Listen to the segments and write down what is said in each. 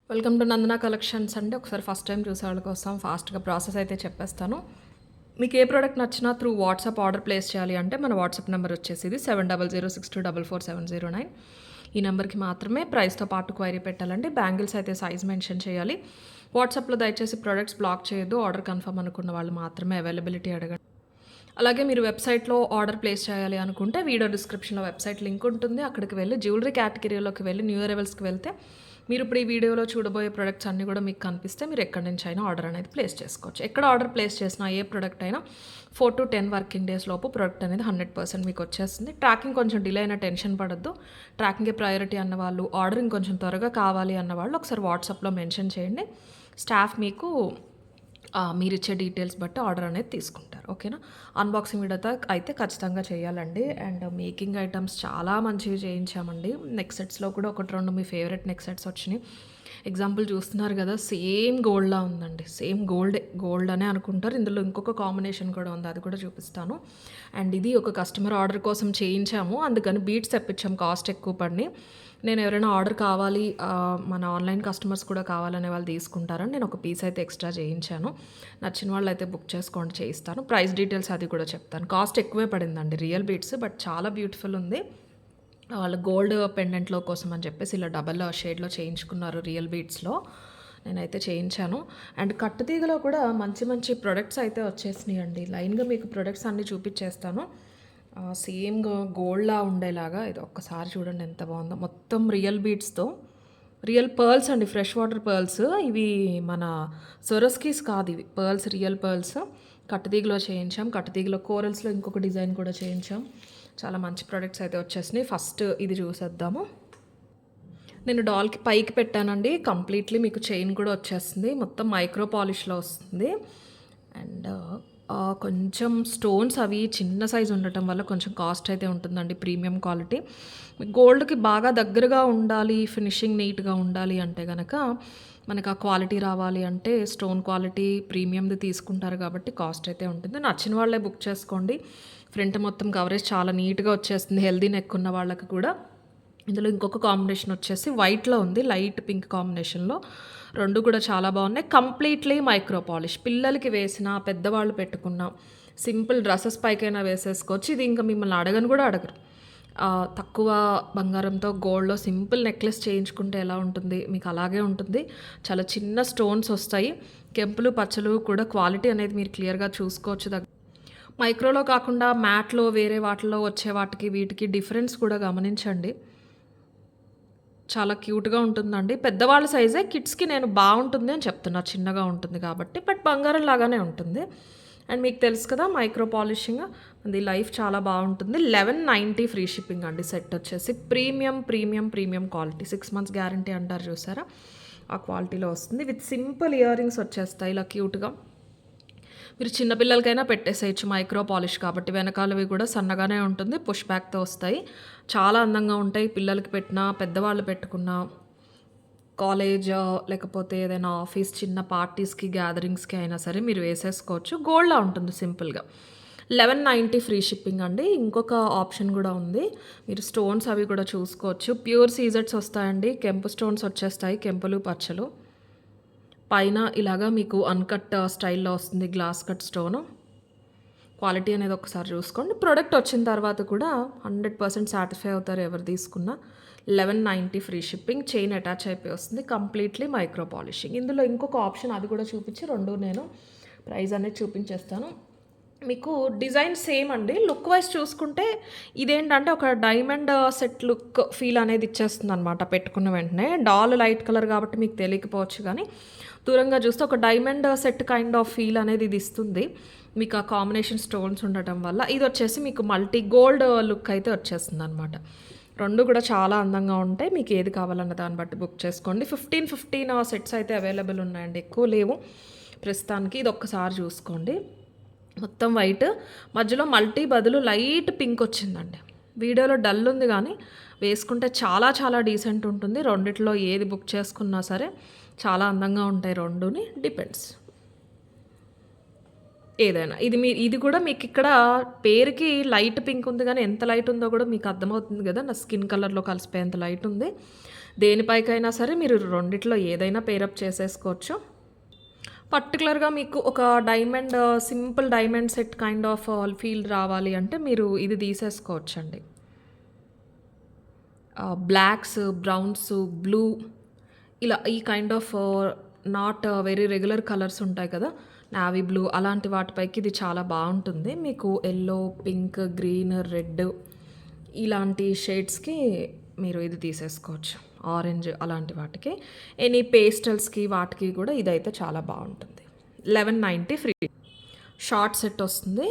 Welcome to Nandana collections అండి. ఒకసారి first time చూసే వాళ్ళ కోసం ఫాస్ట్గా ప్రాసెస్ అయితే చెప్పేస్తాను. మీకు ఏ ప్రోడక్ట్ నచ్చినా త్రూ వాట్సాప్ ఆర్డర్ ప్లేస్ చేయాలి అంటే మన వాట్సాప్ నెంబర్ వచ్చేసి 7006244709. ఈ నెంబర్కి మాత్రమే ప్రైస్తో పాటు క్వైరీ పెట్టాలండి. బ్యాంగిల్స్ అయితే సైజ్ మెన్షన్ చేయాలి. వాట్సాప్లో దయచేసి ప్రోడక్ట్స్ బ్లాక్ చేయొద్దు. ఆర్డర్ కన్ఫర్మ్ అనుకున్న వాళ్ళు మాత్రమే అవైలబిలిటీ అడగండి. అలాగే మీరు వెబ్సైట్లో ఆర్డర్ ప్లేస్ చేయాలి అనుకుంటే వీడియో డిస్క్రిప్షన్లో వెబ్సైట్ లింక్ ఉంటుంది. అక్కడికి వెళ్ళి జ్యువెలరీ కేటగిరీలోకి వెళ్ళి న్యూ అరైవల్స్కి వెళ్తే మీరు ఇప్పుడు ఈ వీడియోలో చూడబోయే ప్రొడక్ట్స్ అన్నీ కూడా మీకు కనిపిస్తే మీరు ఎక్కడి నుంచి అయినా ఆర్డర్ అనేది ప్లేస్ చేసుకోవచ్చు. ఎక్కడ ఆర్డర్ ప్లేస్ చేసినా ఏ ప్రోడక్ట్ అయినా 4 to 10 వర్కింగ్ డేస్ లోపు ప్రోడక్ట్ అనేది 100% మీకు వచ్చేస్తుంది. ట్రాకింగ్ కొంచెం డిలే అయినా టెన్షన్ పడద్దు. ట్రాకింగే ప్రయారిటీ అన్న వాళ్ళు, ఆర్డరింగ్ కొంచెం త్వరగా కావాలి అన్న వాళ్ళు ఒకసారి వాట్సాప్లో మెన్షన్ చేయండి. స్టాఫ్ మీకు మీరిచ్చే డీటెయిల్స్ బట్టి ఆర్డర్ అనేది తీసుకుంటారు. ఓకేనా. అన్బాక్సింగ్ వీడియో అయితే ఖచ్చితంగా చేయాలండి. అండ్ మేకింగ్ ఐటమ్స్ చాలా మంచివి చేయించామండి. నెక్ సెట్స్లో కూడా 1-2 మీ ఫేవరెట్ నెక్ సెట్స్ వచ్చినాయి. ఎగ్జాంపుల్ చూస్తున్నారు కదా, సేమ్ గోల్డ్లా ఉందండి. సేమ్ గోల్డ్ అనే అనుకుంటారు. ఇందులో ఇంకొక కాంబినేషన్ కూడా ఉంది, అది కూడా చూపిస్తాను. అండ్ ఇది ఒక కస్టమర్ ఆర్డర్ కోసం చేయించాము, అందుకని బీట్స్ తెప్పించాము, కాస్ట్ ఎక్కువ పడి. నేను ఎవరైనా ఆర్డర్ కావాలి, మన ఆన్లైన్ కస్టమర్స్ కూడా కావాలనే వాళ్ళు తీసుకుంటారని నేను ఒక పీస్ అయితే ఎక్స్ట్రా చేయించాను. నచ్చిన వాళ్ళు అయితే బుక్ చేసుకోండి, చేయిస్తాను. ప్రైస్ డీటెయిల్స్ అది కూడా చెప్తాను. కాస్ట్ ఎక్కువే పడిందండి రియల్ బీట్స్, బట్ చాలా బ్యూటిఫుల్ ఉంది. వాళ్ళు గోల్డ్ పెండెంట్లో కోసం అని చెప్పేసి ఇలా డబల్ షేడ్లో చేయించుకున్నారు రియల్ బీట్స్లో. నేనైతే చేయించాను. అండ్ కట్టుతీగలో కూడా మంచి మంచి ప్రొడక్ట్స్ అయితే వచ్చేసినాయి అండి. లైన్గా మీకు ప్రొడక్ట్స్ అన్నీ చూపించేస్తాను. సేమ్గా గోల్డ్లా ఉండేలాగా. ఇది ఒక్కసారి చూడండి ఎంత బాగుందో. మొత్తం రియల్ బీట్స్తో, రియల్ పర్ల్స్ అండి, ఫ్రెష్ వాటర్ పర్ల్స్. ఇవి మన సొరస్కీస్ కాదు, ఇవి పర్ల్స్, రియల్ పర్ల్స్. కట్టుతీగలో చేయించాం. కట్టుతీగలో కోరల్స్లో ఇంకొక డిజైన్ కూడా చేయించాం. చాలా మంచి ప్రొడక్ట్స్ అయితే వచ్చేసినాయి. ఫస్ట్ ఇది చూసేద్దాము. నేను డాల్కి పైకి పెట్టానండి. కంప్లీట్లీ మీకు చైన్ కూడా వచ్చేస్తుంది. మొత్తం మైక్రో పాలిష్లో వస్తుంది. అండ్ కొంచెం స్టోన్స్ అవి చిన్న సైజు ఉండటం వల్ల కొంచెం కాస్ట్ అయితే ఉంటుందండి. Premium quality. గోల్డ్కి బాగా దగ్గరగా ఉండాలి, ఫినిషింగ్ నీట్గా ఉండాలి అంటే కనుక మనకు ఆ క్వాలిటీ రావాలి అంటే స్టోన్ క్వాలిటీ ప్రీమియంది తీసుకుంటారు కాబట్టి కాస్ట్ అయితే ఉంటుంది. నచ్చిన వాళ్ళే బుక్ చేసుకోండి. ఫ్రంట్ మొత్తం కవరేజ్ చాలా నీట్గా వచ్చేస్తుంది. హెల్దీ నెక్ ఉన్న వాళ్ళకి కూడా. ఇందులో ఇంకొక కాంబినేషన్ వచ్చేసి వైట్లో ఉంది, లైట్ పింక్ కాంబినేషన్లో. రెండు కూడా చాలా బాగున్నాయి. Completely micro polish. పిల్లలకి వేసిన, పెద్దవాళ్ళు పెట్టుకున్న సింపుల్ డ్రెస్సెస్ పైకైనా వేసేసుకోవచ్చు. ఇది ఇంకా మిమ్మల్ని అడగను కూడా అడగరు. తక్కువ బంగారంతో గోల్డ్లో సింపుల్ నెక్లెస్ చేయించుకుంటే ఎలా ఉంటుంది, మీకు అలాగే ఉంటుంది. చాలా చిన్న స్టోన్స్ వస్తాయి. కెంపులు పచ్చలు కూడా క్వాలిటీ అనేది మీరు క్లియర్గా చూసుకోవచ్చు. మైక్రోలో కాకుండా మ్యాట్లో వేరే వాటిలో వచ్చే వాటికి వీటికి డిఫరెన్స్ కూడా గమనించండి. చాలా క్యూట్గా ఉంటుందండి. పెద్దవాళ్ళ సైజే, కిడ్స్కి నేను బాగుంటుంది అని చెప్తున్నా, చిన్నగా ఉంటుంది కాబట్టి. బట్ బంగారం లాగానే ఉంటుంది. అండ్ మీకు తెలుసు కదా మైక్రో పాలిషింగ్, అది లైఫ్ చాలా బాగుంటుంది. 1190 ఫ్రీ షిప్పింగ్ అండి. సెట్ వచ్చేసి ప్రీమియం క్వాలిటీ. 6 months గ్యారంటీ అంటారు చూసారా, ఆ క్వాలిటీలో వస్తుంది. విత్ సింపుల్ ఇయర్ రింగ్స్ వచ్చేస్తాయి ఇలా క్యూట్గా. మీరు చిన్నపిల్లలకైనా పెట్టేసేయచ్చు, మైక్రో పాలిష్ కాబట్టి. వెనకాలవి కూడా సన్నగానే ఉంటుంది, పుష్ బ్యాక్తో వస్తాయి. చాలా అందంగా ఉంటాయి. పిల్లలకి పెట్టినా, పెద్దవాళ్ళు పెట్టుకున్నా, కాలేజ్ లేకపోతే ఏదైనా ఆఫీస్ చిన్న పార్టీస్కి, గ్యాదరింగ్స్కి అయినా సరే మీరు వేసేసుకోవచ్చు. గోల్డ్లా ఉంటుంది సింపుల్గా. 1190 ఫ్రీ షిప్పింగ్ అండి. ఇంకొక ఆప్షన్ కూడా ఉంది, మీరు స్టోన్స్ అవి కూడా చూసుకోవచ్చు. ప్యూర్ సీజెట్స్ వస్తాయండి. కెంపు స్టోన్స్ వచ్చేస్తాయి, కెంపులు పచ్చలు. పైన ఇలాగా మీకు అన్కట్ స్టైల్లో వస్తుంది, గ్లాస్ కట్ స్టోను. క్వాలిటీ అనేది ఒకసారి చూసుకోండి. ప్రోడక్ట్ వచ్చిన తర్వాత కూడా 100% సాటిస్ఫై అవుతారు ఎవరు తీసుకున్నా. 1190 ఫ్రీ షిప్పింగ్. చైన్ అటాచ్ అయిపోయి వస్తుంది. Completely micro polishing. ఇందులో ఇంకొక ఆప్షన్ అది కూడా చూపించి రెండు నేను ప్రైస్ అనేది చూపించేస్తాను. మీకు డిజైన్ సేమ్ అండి. లుక్ వైజ్ చూసుకుంటే ఇదేంటంటే ఒక డైమండ్ సెట్ లుక్ ఫీల్ అనేది ఇచ్చేస్తుంది అనమాట పెట్టుకున్న వెంటనే. డాల్ లైట్ కలర్ కాబట్టి మీకు తెలియకపోవచ్చు, కానీ దూరంగా చూస్తే ఒక diamond set kind of feel అనేది ఇది ఇస్తుంది మీకు, ఆ కాంబినేషన్ స్టోన్స్ ఉండటం వల్ల. ఇది వచ్చేసి మీకు మల్టీ గోల్డ్ లుక్ అయితే వచ్చేస్తుంది అనమాట. రెండు కూడా చాలా అందంగా ఉంటాయి. మీకు ఏది కావాలన్న దాన్ని బట్టి బుక్ చేసుకోండి. 15 సెట్స్ అయితే అవైలబుల్ ఉన్నాయండి, ఎక్కువ లేవు ప్రస్తుతానికి. ఇది ఒక్కసారి చూసుకోండి. మొత్తం వైట్, మధ్యలో మల్టీ బదులు లైట్ పింక్ వచ్చిందండి. వీడియోలో డల్ ఉంది కానీ వేసుకుంటే చాలా చాలా డీసెంట్ ఉంటుంది. రెండిట్లో ఏది బుక్ చేసుకున్నా సరే చాలా అందంగా ఉంటాయి. రెండుని డిపెండ్స్ ఏదైనా. ఇది కూడా మీకు ఇక్కడ పేరుకి లైట్ పింక్ ఉంది కానీ ఎంత లైట్ ఉందో కూడా మీకు అర్థమవుతుంది కదా, నా స్కిన్ కలర్లో కలిసిపోయేంత లైట్ ఉంది. దేనిపైకైనా సరే మీరు రెండిట్లో ఏదైనా పేరప్ చేసేసుకోవచ్చు. పర్టికులర్‌గా మీకు ఒక diamond simple diamond set kind of feel రావాలి అంటే మీరు ఇది తీసేసుకోవచ్చండి. బ్లాక్స్, బ్రౌన్స్, బ్లూ ఇలా ఈ kind of not very regular colours ఉంటాయి కదా! నావీ బ్లూ అలాంటి వాటిపైకి ఇది చాలా బావుంటుంది. మీకు యెల్లో, పింక్, గ్రీన్, రెడ్ ఇలాంటి షేడ్స్‌కి మీరు ఇది తీసేసుకోవచ్చు. ఆరెంజ్ అలాంటి వాటికి. ఎనీ పేస్టల్స్‌కి వాటికి కూడా ఇదైతే చాలా బావుంటుంది. 1190 ఫ్రీ. షార్ట్ సెట్ వస్తుంది.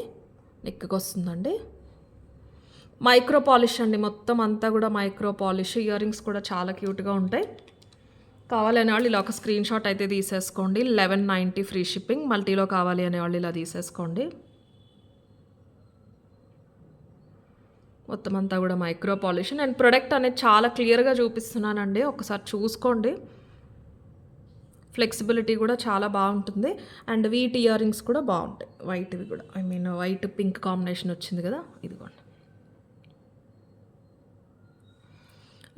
నెక్‌కొస్తుందండి. మైక్రో పాలిష్ అండి. మొత్తం అంతా కూడా మైక్రో పాలిష్. ఇయర్ రింగ్స్ కూడా చాలా క్యూట్‌గా ఉంటాయి. కావాలనే వాళ్ళు ఇలా ఒక స్క్రీన్ షాట్ అయితే తీసేసుకోండి. 1190 ఫ్రీ షిప్పింగ్. మల్టీలో కావాలి అనేవాళ్ళు ఇలా తీసేసుకోండి. మొత్తం అంతా కూడా మైక్రో పాలిష్. నేను ప్రొడక్ట్ అనేది చాలా క్లియర్‌గా చూపిస్తున్నానండి. ఒకసారి చూసుకోండి. ఫ్లెక్సిబిలిటీ కూడా చాలా బాగుంటుంది. అండ్ వీటి ఇయర్ రింగ్స్ కూడా బాగుంటాయి. వైట్‌వి కూడా. I mean white pink combination వచ్చింది కదా! ఇదిగోండి.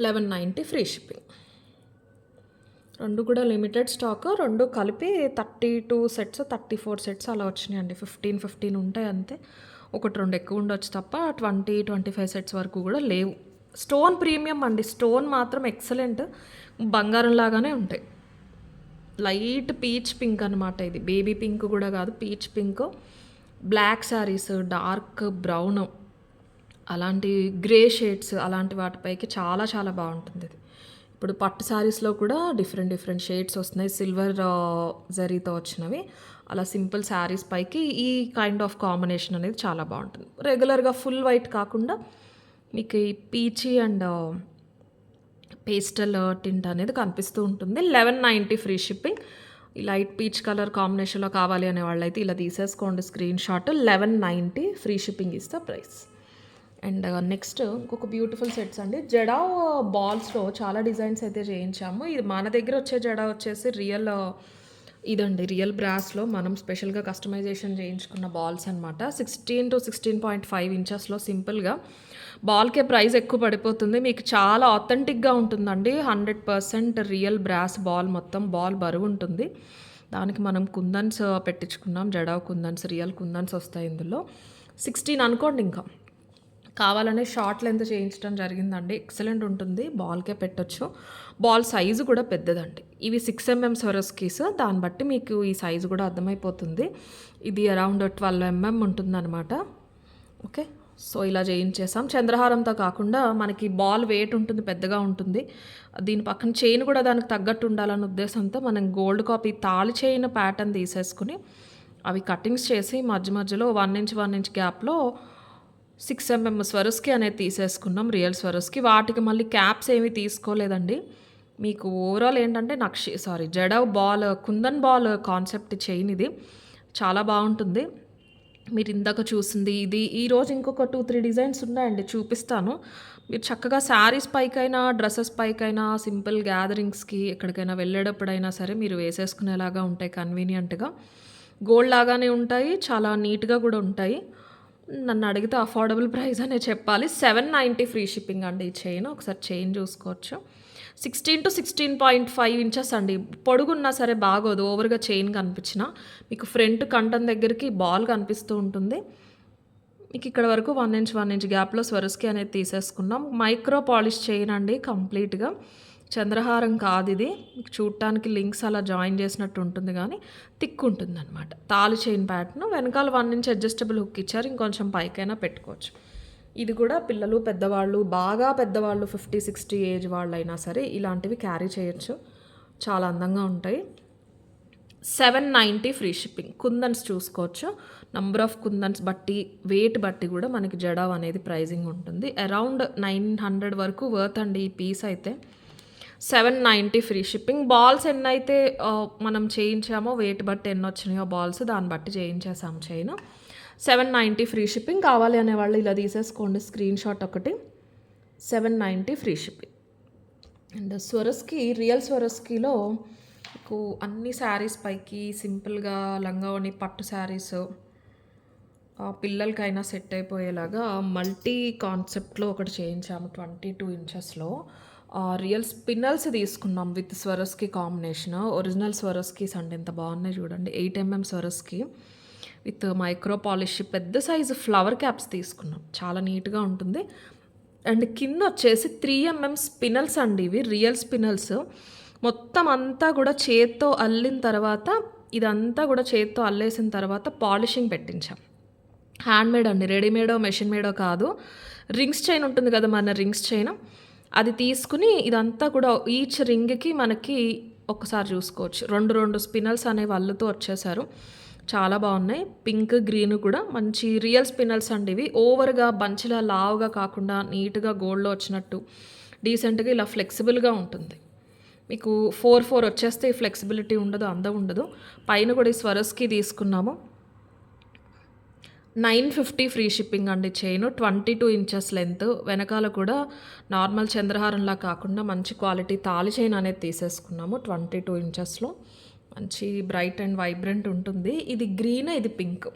1190 ఫ్రీ షిప్పింగ్. రెండు కూడా లిమిటెడ్ స్టాక్. రెండు కలిపి 32 సెట్స్, 34 సెట్స్ అలా వచ్చినాయండి. 15, 15 ఉంటాయి అంతే. ఒకటి రెండు ఎక్కువ ఉండొచ్చు తప్ప 20, 25 సెట్స్ వరకు కూడా లేవు. స్టోన్ ప్రీమియం అండి. స్టోన్ మాత్రం ఎక్సలెంట్. బంగారం లాగానే ఉంటాయి. లైట్ పీచ్ పింక్ అనమాట ఇది. బేబీ పింక్ కూడా కాదు, peach pink. Black saris, dark brown అలాంటి గ్రే షేడ్స్ అలాంటి వాటిపైకి చాలా చాలా బాగుంటుంది ఇది. ఇప్పుడు పట్టు శారీస్లో కూడా డిఫరెంట్ డిఫరెంట్ షేడ్స్ వస్తున్నాయి. సిల్వర్ జరీతో వచ్చినవి. అలా సింపుల్ శారీస్ పైకి ఈ కైండ్ ఆఫ్ కాంబినేషన్ అనేది చాలా బాగుంటుంది. రెగ్యులర్గా ఫుల్ వైట్ కాకుండా మీకు ఈ పీచీ అండ్ పేస్టల్ టింట్ అనేది కనిపిస్తూ ఉంటుంది. 1190 ఫ్రీ షిప్పింగ్. ఈ లైట్ పీచ్ కలర్ కాంబినేషన్లో కావాలి అనే వాళ్ళైతే ఇలా తీసేసుకోండి screen shot. 1190 free shipping is the price. And next ఇంకొక బ్యూటిఫుల్ సెట్స్ అండి. జడా బాల్స్లో చాలా డిజైన్స్ అయితే చేయించాము. ఇది మన దగ్గర వచ్చే జడా వచ్చేసి ఇదండి రియల్ బ్రాస్లో మనం స్పెషల్గా కస్టమైజేషన్ చేయించుకున్న బాల్స్ అనమాట. 16 to 16.5 ఇంచెస్లో సింపుల్గా. బాల్కే ప్రైస్ ఎక్కువ పడిపోతుంది. మీకు చాలా ఆథెంటిక్గా ఉంటుందండి. 100% రియల్ బ్రాస్ బాల్. మొత్తం బాల్ బరువు ఉంటుంది. దానికి మనం కుందన్స్ పెట్టించుకున్నాం. జడా కుందన్స్, రియల్ కుందన్స్ వస్తాయి ఇందులో. 16 అనుకోండి. ఇంకా కావాలనే షార్ట్ లెంత్ చేయించడం జరిగిందండి. ఎక్సలెంట్ ఉంటుంది. బాల్కే పెట్టొచ్చు. బాల్ సైజు కూడా పెద్దదండి. ఇవి 6 mm స్వరస్కీస్. దాన్ని బట్టి మీకు ఈ సైజు కూడా అర్థమైపోతుంది. ఇది అరౌండ్ 12 mm ఉంటుందన్నమాట. ఓకే, సో ఇలా చేయించేసాం. చంద్రహారంతో కాకుండా మనకి బాల్ వెయిట్ ఉంటుంది, పెద్దగా ఉంటుంది. దీని పక్కన చైన్ కూడా దానికి తగ్గట్టు ఉండాలన్న ఉద్దేశంతో మనం గోల్డ్ కాపీ తాళి చైన్ ప్యాటర్న్ తీసేసుకుని అవి కటింగ్స్ చేసి మధ్య మధ్యలో 1 inch 1 inch గ్యాప్లో 6 mm స్వరస్కి అనేది తీసేసుకున్నాం. Real Swarovski. వాటికి మళ్ళీ క్యాప్స్ ఏమీ తీసుకోలేదండి. మీకు ఓవరాల్ ఏంటంటే jada ball, kundan ball concept chain ఇది. చాలా బాగుంటుంది. మీరు ఇందాక చూసింది ఇది. ఈరోజు ఇంకొక 2-3 డిజైన్స్ ఉన్నాయండి, చూపిస్తాను. మీరు చక్కగా శారీస్ పైకైనా, డ్రెస్సెస్ పైకైనా, సింపుల్ గ్యాదరింగ్స్కి ఎక్కడికైనా వెళ్ళేటప్పుడైనా సరే మీరు వేసేసుకునేలాగా ఉంటాయి. కన్వీనియంట్గా గోల్డ్ లాగానే ఉంటాయి. చాలా నీట్గా కూడా ఉంటాయి. నన్ను అడిగితే అఫోర్డబుల్ ప్రైస్ అనే చెప్పాలి. 790 ఫ్రీ షిప్పింగ్ అండి ఈ చైన్. ఒకసారి చైన్ చూసుకోవచ్చు. 16 to 16.5 ఇంచెస్ అండి. పొడుగున్నా సరే బాగోదు ఓవర్గా చైన్ కనిపించిన. మీకు ఫ్రంట్ కంఠం దగ్గరికి బాల్ కనిపిస్తూ ఉంటుంది. మీకు ఇక్కడ వరకు 1 inch 1 inch గ్యాప్లో స్వరస్కి అనేది తీసేసుకున్నాం. మైక్రో పాలిష్ చైన్ అండి కంప్లీట్గా. చంద్రహారం కాదు ఇది. మీకు చూడటానికి లింక్స్ అలా జాయిన్ చేసినట్టు ఉంటుంది కానీ థిక్ ఉంటుంది అనమాట. తాళి చైన్ ప్యాటర్న్. వెనకాల 1 inch అడ్జస్టబుల్ హుక్ ఇచ్చారు. ఇంకొంచెం పైకైనా పెట్టుకోవచ్చు. ఇది కూడా పిల్లలు, పెద్దవాళ్ళు, బాగా పెద్దవాళ్ళు 50-60 ఏజ్ వాళ్ళైనా సరే ఇలాంటివి క్యారీ చేయొచ్చు. చాలా అందంగా ఉంటాయి. 790 ఫ్రీ షిప్పింగ్. కుందన్స్ చూసుకోవచ్చు. నంబర్ ఆఫ్ కుందన్స్ బట్టి, వెయిట్ బట్టి కూడా మనకి జడా అనేది ప్రైజింగ్ ఉంటుంది. అరౌండ్ 900 వరకు వర్త్ అండి ఈ పీస్ అయితే. 790 ఫ్రీ షిప్పింగ్. బాల్స్ ఎన్నైతే మనం చేయించామో వెయిట్ బట్టి ఎన్ని వచ్చినాయో బాల్స్ దాన్ని బట్టి చేయించేసాం చైన్. 790 free shipping. కావాలి అనేవాళ్ళు ఇలా తీసేసుకోండి స్క్రీన్ షాట్ ఒకటి. 790 free shipping. And Swarovski, real స్వరస్కిలో మీకు అన్ని శారీస్ పైకి సింపుల్గా లంగావోణి, పట్టు శారీస్ పిల్లలకైనా సెట్ అయిపోయేలాగా మల్టీ కాన్సెప్ట్లో ఒకటి చేయించాము. 22 ఇంచెస్లో రియల్ స్పిన్నల్స్ తీసుకున్నాం విత్ స్వరస్కి కాంబినేషన్. ఒరిజినల్ స్వరస్కీస్ అండి ఎంత బాగున్నాయి చూడండి. 8mm స్వరస్కి విత్ మైక్రో పాలిష్ పెద్ద సైజు ఫ్లవర్ క్యాప్స్ తీసుకున్నాం. చాలా నీట్గా ఉంటుంది. అండ్ కింద వచ్చేసి 3mm స్పినల్స్ అండి. ఇవి రియల్ స్పినల్స్. మొత్తం అంతా కూడా చేత్తో అల్లిన తర్వాత, ఇదంతా కూడా చేత్తో అల్లేసిన తర్వాత పాలిషింగ్ పెట్టించాం. హ్యాండ్మేడ్ అండి, రెడీమేడో మెషిన్ మేడో కాదు. రింగ్స్ చైన్ ఉంటుంది కదా మన రింగ్స్ చైన్, అది తీసుకుని ఇదంతా కూడా ఈచ్ రింగ్కి మనకి ఒకసారి చూసుకోవచ్చు 2 స్పినల్స్ అనేవి అల్లుతూ వచ్చేసారు. చాలా బాగున్నాయి. పింక్ గ్రీన్ కూడా మంచి రియల్ స్పినల్స్ అండి ఇవి. ఓవర్గా బంచ్లా లావుగా కాకుండా నీట్గా గోల్డ్లో వచ్చినట్టు డీసెంట్గా ఇలా ఫ్లెక్సిబుల్గా ఉంటుంది. మీకు 4 వచ్చేస్తే ఫ్లెక్సిబిలిటీ ఉండదు, అందం ఉండదు. పైన కూడా ఈ స్వరస్కి తీసుకున్నాము. 950 ఫ్రీ షిప్పింగ్ అండి. Chain 22 inches length. వెనకాల కూడా నార్మల్ చంద్రహారంలా కాకుండా మంచి క్వాలిటీ తాళి చైన్ అనేది తీసేసుకున్నాము 22 ఇంచెస్లో. మంచి బ్రైట్ అండ్ వైబ్రెంట్ ఉంటుంది. ఇది గ్రీన్, ఇది పింక్.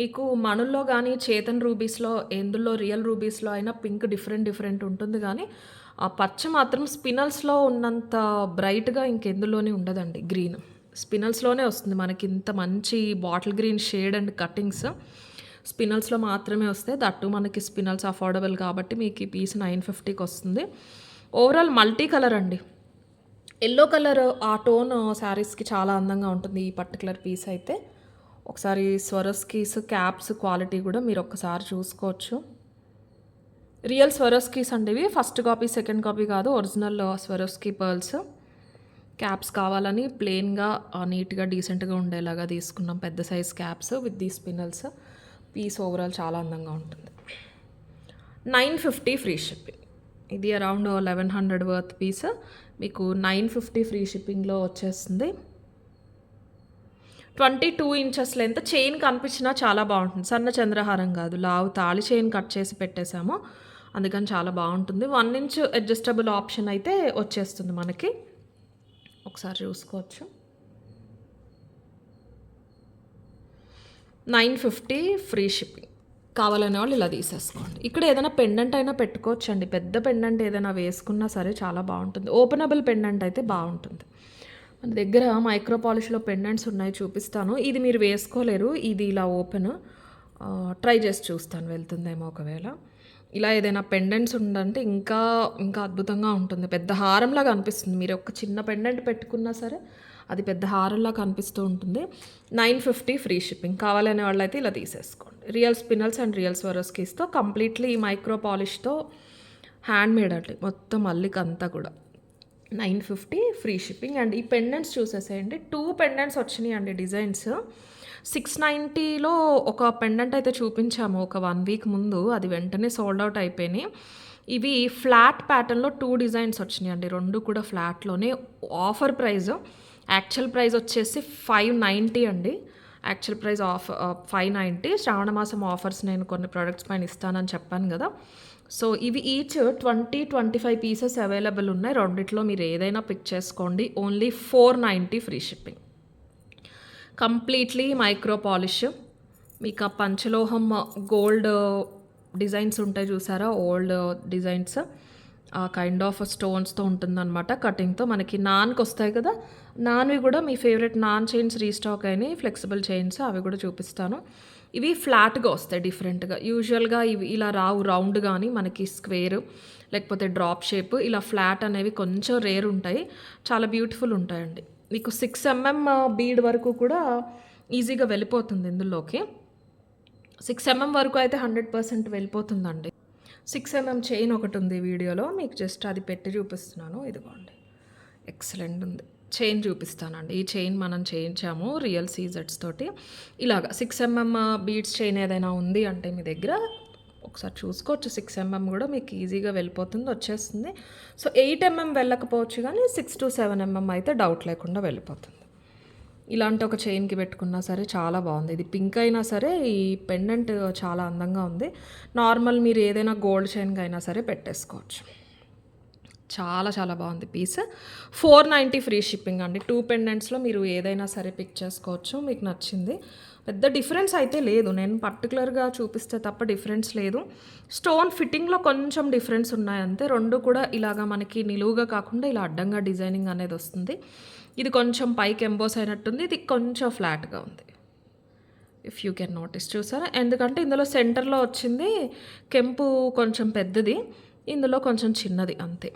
మీకు మణుల్లో కానీ చేతన్ రూబీస్లో ఎందులో రియల్ రూబీస్లో అయినా పింక్ డిఫరెంట్ ఉంటుంది, కానీ ఆ పచ్చ మాత్రం స్పినల్స్లో ఉన్నంత బ్రైట్గా ఇంకెందులోనే ఉండదండి. గ్రీన్ స్పినల్స్లోనే వస్తుంది మనకి. ఇంత మంచి bottle green shade and cuttings స్పినల్స్లో మాత్రమే వస్తాయి. దట్టు మనకి స్పినల్స్ అఫోర్డబుల్ కాబట్టి మీకు ఈ పీస్ 950కి వస్తుంది. ఓవరాల్ మల్టీ కలర్ అండి. ఎల్లో కలర్ ఆ టోన్ శారీస్కి చాలా అందంగా ఉంటుంది ఈ పర్టికులర్ పీస్ అయితే. ఒకసారి స్వరస్కీస్ క్యాప్స్ క్వాలిటీ కూడా మీరు ఒక్కసారి చూసుకోవచ్చు. రియల్ స్వరస్కీస్ అండి ఇవి. ఫస్ట్ కాపీ సెకండ్ కాపీ కాదు, ఒరిజినల్ స్వరస్కీ పర్ల్స్. క్యాప్స్ కావాలని ప్లెయిన్గా నీట్గా డీసెంట్గా ఉండేలాగా తీసుకున్నాం పెద్ద సైజ్ క్యాప్స్ విత్ దీ స్పినల్స్. పీస్ ఓవరాల్ చాలా అందంగా ఉంటుంది. 950 ఫ్రీ షిప్పింగ్. ఇది అరౌండ్ 1100 వర్త్ పీస్. మీకు 950 ఫ్రీ షిప్పింగ్లో వచ్చేస్తుంది. 22 ఇంచెస్ లెంత్. చైన్ కనిపించినా చాలా బాగుంటుంది. సన్న చంద్రహారం కాదు, లావు తాళి చైన్ కట్ చేసి పెట్టేశాము, అందుకని చాలా బాగుంటుంది. 1 ఇంచ్ అడ్జస్టబుల్ ఆప్షన్ అయితే వచ్చేస్తుంది మనకి. ఒకసారి చూసుకోవచ్చు. 950 ఫ్రీ షిప్పింగ్. కావాలనే వాళ్ళు ఇలా తీసేసుకోండి. ఇక్కడ ఏదైనా పెండెంట్ అయినా పెట్టుకోవచ్చు అండి. పెద్ద పెండెంట్ ఏదైనా వేసుకున్నా సరే చాలా బాగుంటుంది. ఓపెనబుల్ పెండెంట్ అయితే బాగుంటుంది. మన దగ్గర మైక్రో పాలిష్లో పెండెంట్స్ ఉన్నాయి, చూపిస్తాను. ఇది మీరు వేసుకోలేరు, ఇది ఇలా ఓపెన్. ట్రై చేసి చూస్తాను వెళ్తుందేమో. ఒకవేళ ఇలా ఏదైనా పెండెంట్స్ ఉందంటే ఇంకా ఇంకా అద్భుతంగా ఉంటుంది. పెద్ద హారంలాగా అనిపిస్తుంది. మీరు ఒక చిన్న పెండెంట్ పెట్టుకున్నా సరే అది పెద్ద హారంలా కనిపిస్తూ ఉంటుంది. 950 ఫ్రీ షిప్పింగ్. కావాలనే వాళ్ళైతే ఇలా తీసేసుకోండి. రియల్ స్పినల్స్ అండ్ రియల్ స్వరస్కీస్తో కంప్లీట్లీ మైక్రో పాలిష్తో హ్యాండ్మేడ్ అండి మొత్తం అల్లిక అంతా కూడా. 950 ఫ్రీ షిప్పింగ్. అండ్ ఈ పెండెంట్స్ చూసేసేయండి. 2 పెండెంట్స్ వచ్చినాయి అండి డిజైన్స్. 690లో ఒక పెండెంట్ అయితే చూపించాము ఒక 1 వీక్ ముందు, అది వెంటనే సోల్డ్ అవుట్ అయిపోయినాయి. ఇవి ఫ్లాట్ ప్యాటర్న్లో 2 డిజైన్స్ వచ్చినాయి అండి, 2 కూడా ఫ్లాట్లోనే. ఆఫర్ ప్రైస్, యాక్చువల్ ప్రైస్ వచ్చేసి 590 అండి. Actual price 590. శ్రావణ మాసం ఆఫర్స్ నేను కొన్ని ప్రోడక్ట్స్ పైన ఇస్తానని చెప్పాను కదా. సో ఇవి ఈచ్ 20-25 పీసెస్ అవైలబుల్ ఉన్నాయి. రెండిట్లో మీరు ఏదైనా పిక్ చేసుకోండి. Only 490 free shipping. Completely micro polish. మీకు ఆ పంచలోహం గోల్డ్ డిజైన్స్ ఉంటాయి చూసారా, ఓల్డ్ డిజైన్స్, ఆ కైండ్ ఆఫ్ స్టోన్స్తో ఉంటుందన్నమాట. కటింగ్తో మనకి నాన్కి వస్తాయి కదా, నాన్వి కూడా మీ ఫేవరెట్ నాన్ చైన్స్ రీస్టాక్ అయినాయి, ఫ్లెక్సిబుల్ చైన్స్, అవి కూడా చూపిస్తాను. ఇవి ఫ్లాట్గా వస్తాయి డిఫరెంట్గా. యూజువల్గా ఇవి ఇలా రావు, రౌండ్ కానీ మనకి స్క్వేర్ లేకపోతే డ్రాప్ షేప్, ఇలా ఫ్లాట్ అనేవి కొంచెం రేర్ ఉంటాయి. చాలా బ్యూటిఫుల్ ఉంటాయండి. మీకు 6mm బీడ్ వరకు కూడా ఈజీగా వెళ్ళిపోతుంది ఇందులోకి. 6mm వరకు అయితే 100% వెళ్ళిపోతుందండి. 6mm చైన్ ఒకటి ఉంది వీడియోలో, మీకు జస్ట్ అది పెట్టి చూపిస్తున్నాను. ఇదిగోండి, ఎక్సలెంట్ ఉంది. చైన్ చూపిస్తానండి. ఈ చైన్ మనం చేయించాము రియల్ సీజెట్స్ తోటి. ఇలాగా 6mm బీడ్స్ చైన్ ఏదైనా ఉంది అంటే మీ దగ్గర ఒకసారి చూసుకోవచ్చు. 6mm కూడా మీకు ఈజీగా వెళ్ళిపోతుంది, వచ్చేస్తుంది. సో 8mm వెళ్ళకపోవచ్చు, కానీ 6 to 7mm అయితే డౌట్ లేకుండా వెళ్ళిపోతుంది. ఇలాంటి ఒక చైన్కి పెట్టుకున్నా సరే చాలా బాగుంది. ఇది పింక్ అయినా సరే ఈ పెండెంట్ చాలా అందంగా ఉంది. నార్మల్ మీరు ఏదైనా గోల్డ్ చైన్కి అయినా సరే పెట్టేసుకోవచ్చు. చాలా చాలా బాగుంది పీస్. 490 ఫ్రీ షిప్పింగ్ అండి. 2 పెండెంట్స్‌లో మీరు ఏదైనా సరే పిక్ చేసుకోవచ్చు. మీకు నచ్చింది. పెద్ద డిఫరెన్స్ అయితే లేదు. నేను పర్టిక్యులర్‌గా చూపిస్తే తప్ప డిఫరెన్స్ లేదు. స్టోన్ ఫిట్టింగ్‌లో కొంచెం డిఫరెన్స్ ఉన్నాయి అంతే. 2 కూడా ఇలాగా మనకి నిలువుగా కాకుండా ఇలా అడ్డంగా డిజైనింగ్ అనేది వస్తుంది. ఇది కొంచెం పైకి ఎంబోస్ అయినట్టుంది. ఇది కొంచెం ఫ్లాట్‌గా ఉంది. ఇఫ్ యూ కెన్ నోటీస్ చూసారా? ఎందుకంటే ఇందులో సెంటర్‌లో వచ్చింది కెంపు కొంచెం పెద్దది. ఇందులో కొంచెం చిన్నది అంతే.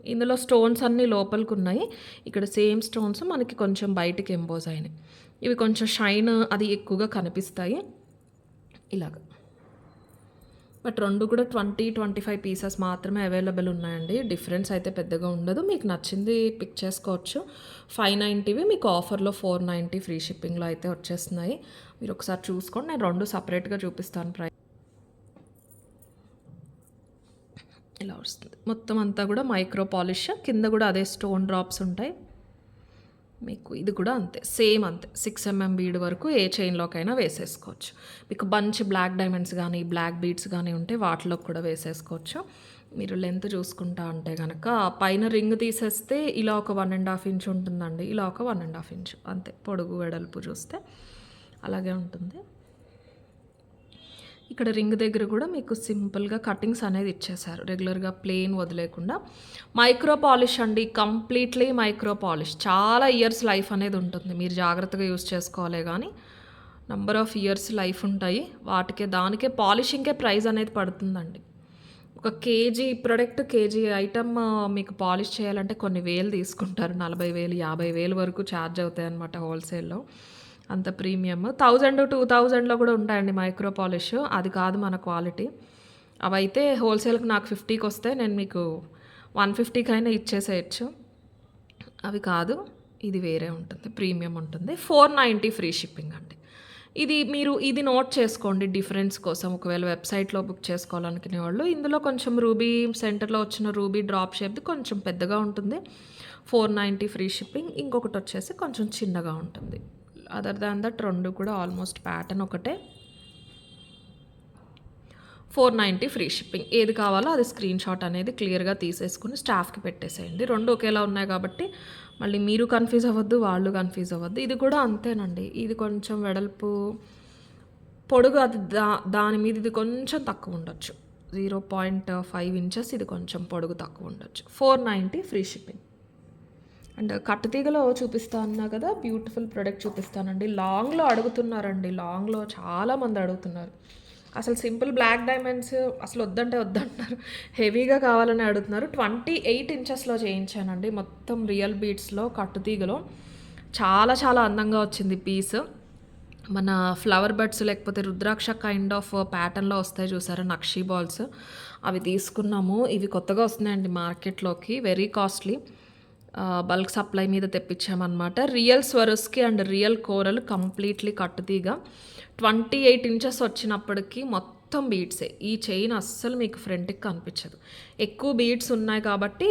ఇందులో స్టోన్స్ అన్నీ లోపలికున్నాయి. ఇక్కడ సేమ్ స్టోన్స్ మనకి కొంచెం బయటికి ఎంబోస్ అయినాయి. ఇవి కొంచెం షైన్ అది ఎక్కువగా కనిపిస్తాయి. ఇలాగ. బట్ 2 కూడా 20, 25 పీసెస్ మాత్రమే అవైలబుల్ ఉన్నాయండి. డిఫరెన్స్ అయితే పెద్దగా ఉండదు. మీకు నచ్చింది పిక్ చేసుకోవచ్చు. 590వి మీకు ఆఫర్‌లో 490 ఫ్రీ షిప్పింగ్‌లో అయితే వచ్చేస్తున్నాయి. మీరు ఒకసారి చూసుకోండి. నేను 2 సెపరేట్‌గా చూపిస్తాను ప్రైస్. ఇలా వస్తుంది. మొత్తం అంతా కూడా మైక్రో పాలిష్. కింద కూడా అదే స్టోన్ డ్రాప్స్ ఉంటాయి. మీకు ఇది కూడా అంతే. సేమ్ అంతే. 6 mm బీడ్ వరకు ఏ చైన్‌లోకైనా వేసేసుకోవచ్చు. మీకు బంచ్ బ్లాక్ డైమండ్స్ గానీ, బ్లాక్ బీడ్స్ గానీ ఉంటే వాటిలోకి కూడా వేసేసుకోవచ్చు. మీరు లెంత్ చూసుకుంటా అంటే గనక పైన రింగ్ తీసేస్తే ఇలా ఒక 1½ ఇంచ్ ఉంటుందండి. ఇలా ఒక 1½ ఇంచ్ అంతే. పొడుగు వెడల్పు చూస్తే అలాగే ఉంటుంది. ఇక్కడ రింగ్ దగ్గర కూడా మీకు సింపుల్‌గా కటింగ్స్ అనేది ఇచ్చేశారు. రెగ్యులర్‌గా ప్లెయిన్ వదిలేకుండా. మైక్రో పాలిష్ అండి. Completely micro polish. చాలా ఇయర్స్ లైఫ్ అనేది ఉంటుంది. మీరు జాగ్రత్తగా యూజ్ చేసుకోవాలే గానీ, నంబర్ ఆఫ్ ఇయర్స్ లైఫ్ ఉంటాయి. దానికే పాలిషింగ్‌కే ప్రైస్ అనేది పడుతుందండి. ఒక కేజీ ప్రొడక్ట్, కేజీ ఐటెమ్ మీకు పాలిష్ చేయాలంటే కొన్ని వేలు తీసుకుంటారు. 40,000, 50,000 వరకు ఛార్జ్ అవుతాయన్నమాట హోల్‌సేల్‌లో. అంత ప్రీమియం. 1000, 2000లో కూడా ఉంటాయండి మైక్రో పాలిష్. అది కాదు మన క్వాలిటీ. అవైతే హోల్‌సేల్‌కి నాకు 50కి వస్తే నేను మీకు 150కైనా ఇచ్చేసేయచ్చు. అవి కాదు. ఇది వేరే ఉంటుంది. ప్రీమియం ఉంటుంది. 490 ఫ్రీ షిప్పింగ్ అండి. ఇది నోట్ చేసుకోండి డిఫరెన్స్ కోసం. ఒకవేళ వెబ్‌సైట్‌లో బుక్ చేసుకోవాలనుకునే వాళ్ళు. ఇందులో కొంచెం రూబీ సెంటర్‌లో వచ్చిన రూబీ డ్రాప్ షేప్‌ది కొంచెం పెద్దగా ఉంటుంది. 490 ఫ్రీ షిప్పింగ్. ఇంకొకటి వచ్చేసి కొంచెం చిన్నగా ఉంటుంది. అదర్ దాన్ దట్ 2 కూడా ఆల్మోస్ట్ ప్యాటర్న్ ఒకటే. 490 ఫ్రీ షిప్పింగ్. ఏది కావాలో అది స్క్రీన్ షాట్ అనేది క్లియర్‌గా తీసేసుకొని స్టాఫ్‌కి పెట్టేసేయండి. 2 ఒకేలా ఉన్నాయి కాబట్టి మళ్ళీ మీరు కన్‌ఫ్యూజ్ అవ్వద్దు, వాళ్ళు కన్‌ఫ్యూజ్ అవ్వద్దు. ఇది కూడా అంతేనండి. ఇది కొంచెం వెడల్పు, పొడుగు అది దాని మీద ఇది కొంచెం తక్కువ ఉండొచ్చు. 0.5 ఇంచెస్ ఇది కొంచెం పొడుగు తక్కువ ఉండొచ్చు. 490 ఫ్రీ షిప్పింగ్. అండ్ కట్టుతీగలో చూపిస్తా అన్నా కదా, బ్యూటిఫుల్ ప్రోడక్ట్ చూపిస్తానండి. లాంగ్‌లో అడుగుతున్నారండి. లాంగ్‌లో చాలామంది అడుగుతున్నారు. అసలు సింపుల్ బ్లాక్ డైమండ్స్ అసలు వద్దంటే వద్దంటున్నారు. హెవీగా కావాలని అడుగుతున్నారు. 28 ఇంచెస్‌లో చేయించానండి. మొత్తం రియల్ బీడ్స్‌లో కట్టుతీగలో. చాలా చాలా అందంగా వచ్చింది పీస్. మన ఫ్లవర్ బడ్స్ లేకపోతే రుద్రాక్ష కైండ్ ఆఫ్ ప్యాటర్న్‌లో వస్తాయి చూసారా నక్షీ బాల్స్. అవి తీసుకున్నాము. ఇవి కొత్తగా వస్తున్నాయండి మార్కెట్‌లోకి. Very costly. బల్క్ సప్లై మీద తెప్పించామన్నమాట. Real Swarovski and real coral completely కట్టుతీగ. 28 ఇంచెస్ వచ్చినప్పటికీ మొత్తం బీడ్సే. ఈ చైన్ అస్సలు మీకు ఫ్రంట్‌కి కనిపించదు. ఎక్కువ బీడ్స్ ఉన్నాయి కాబట్టి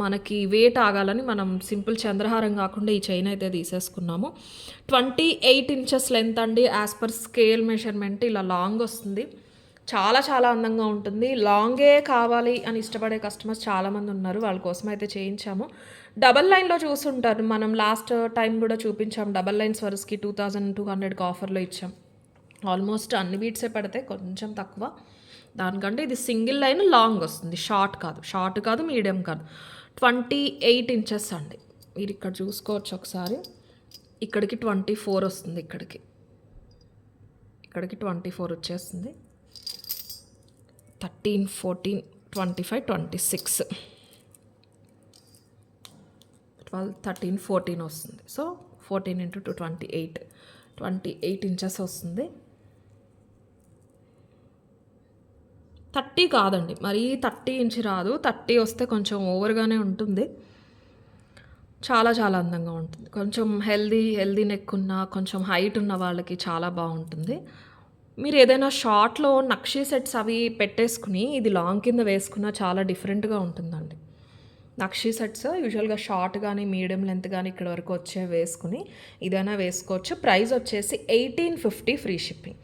మనకి వెయిట్ ఆగాలని మనం సింపుల్ చంద్రహారం కాకుండా ఈ చైన్ అయితే తీసేసుకున్నాము. 28 ఇంచెస్ లెంత్ అండి. యాజ్ పర్ స్కేల్ మెజర్మెంట్ ఇలా లాంగ్ వస్తుంది. చాలా చాలా అందంగా ఉంటుంది. లాంగే కావాలి అని ఇష్టపడే కస్టమర్స్ చాలామంది ఉన్నారు. వాళ్ళ కోసం అయితే చేయించాము. డబల్ లైన్‌లో చూసుంటారు. మనం లాస్ట్ టైం కూడా చూపించాం. డబల్ లైన్ స్వరస్కి 2200కి ఆఫర్‌లో ఇచ్చాం. ఆల్మోస్ట్ అన్ని బీట్సే పడతాయి. కొంచెం తక్కువ. దానికంటే ఇది సింగిల్ లైన్ లాంగ్ వస్తుంది. షార్ట్ కాదు, మీడియం కాదు. 28 ఇంచెస్ అండి. మీరు ఇక్కడ చూసుకోవచ్చు ఒకసారి. ఇక్కడికి 24 వస్తుంది. ఇక్కడికి 24 వచ్చేస్తుంది. 13, 14, 25, 26, 12, 13, 14 వస్తుంది. సో 14 × 2 28 ఇంచెస్ వస్తుంది. 30 కాదండి, మరీ 30 ఇంచ్ రాదు. 30 వస్తే కొంచెం ఓవర్గానే ఉంటుంది. చాలా చాలా అందంగా ఉంటుంది. కొంచెం హెల్దీ నెక్ ఉన్న, కొంచెం హైట్ ఉన్న వాళ్ళకి చాలా బాగుంటుంది. మీరు ఏదైనా షార్ట్‌లో నక్షీ సెట్స్ అవి పెట్టేసుకుని ఇది లాంగ్ కింద వేసుకున్నా చాలా డిఫరెంట్‌గా ఉంటుందండి. నక్షీ సెట్స్ యూజువల్‌గా షార్ట్ కానీ, మీడియం లెంత్ కానీ ఇక్కడ వరకు వచ్చే వేసుకుని ఇదైనా వేసుకోవచ్చు. ప్రైస్ వచ్చేసి 1850 ఫ్రీ షిప్పింగ్.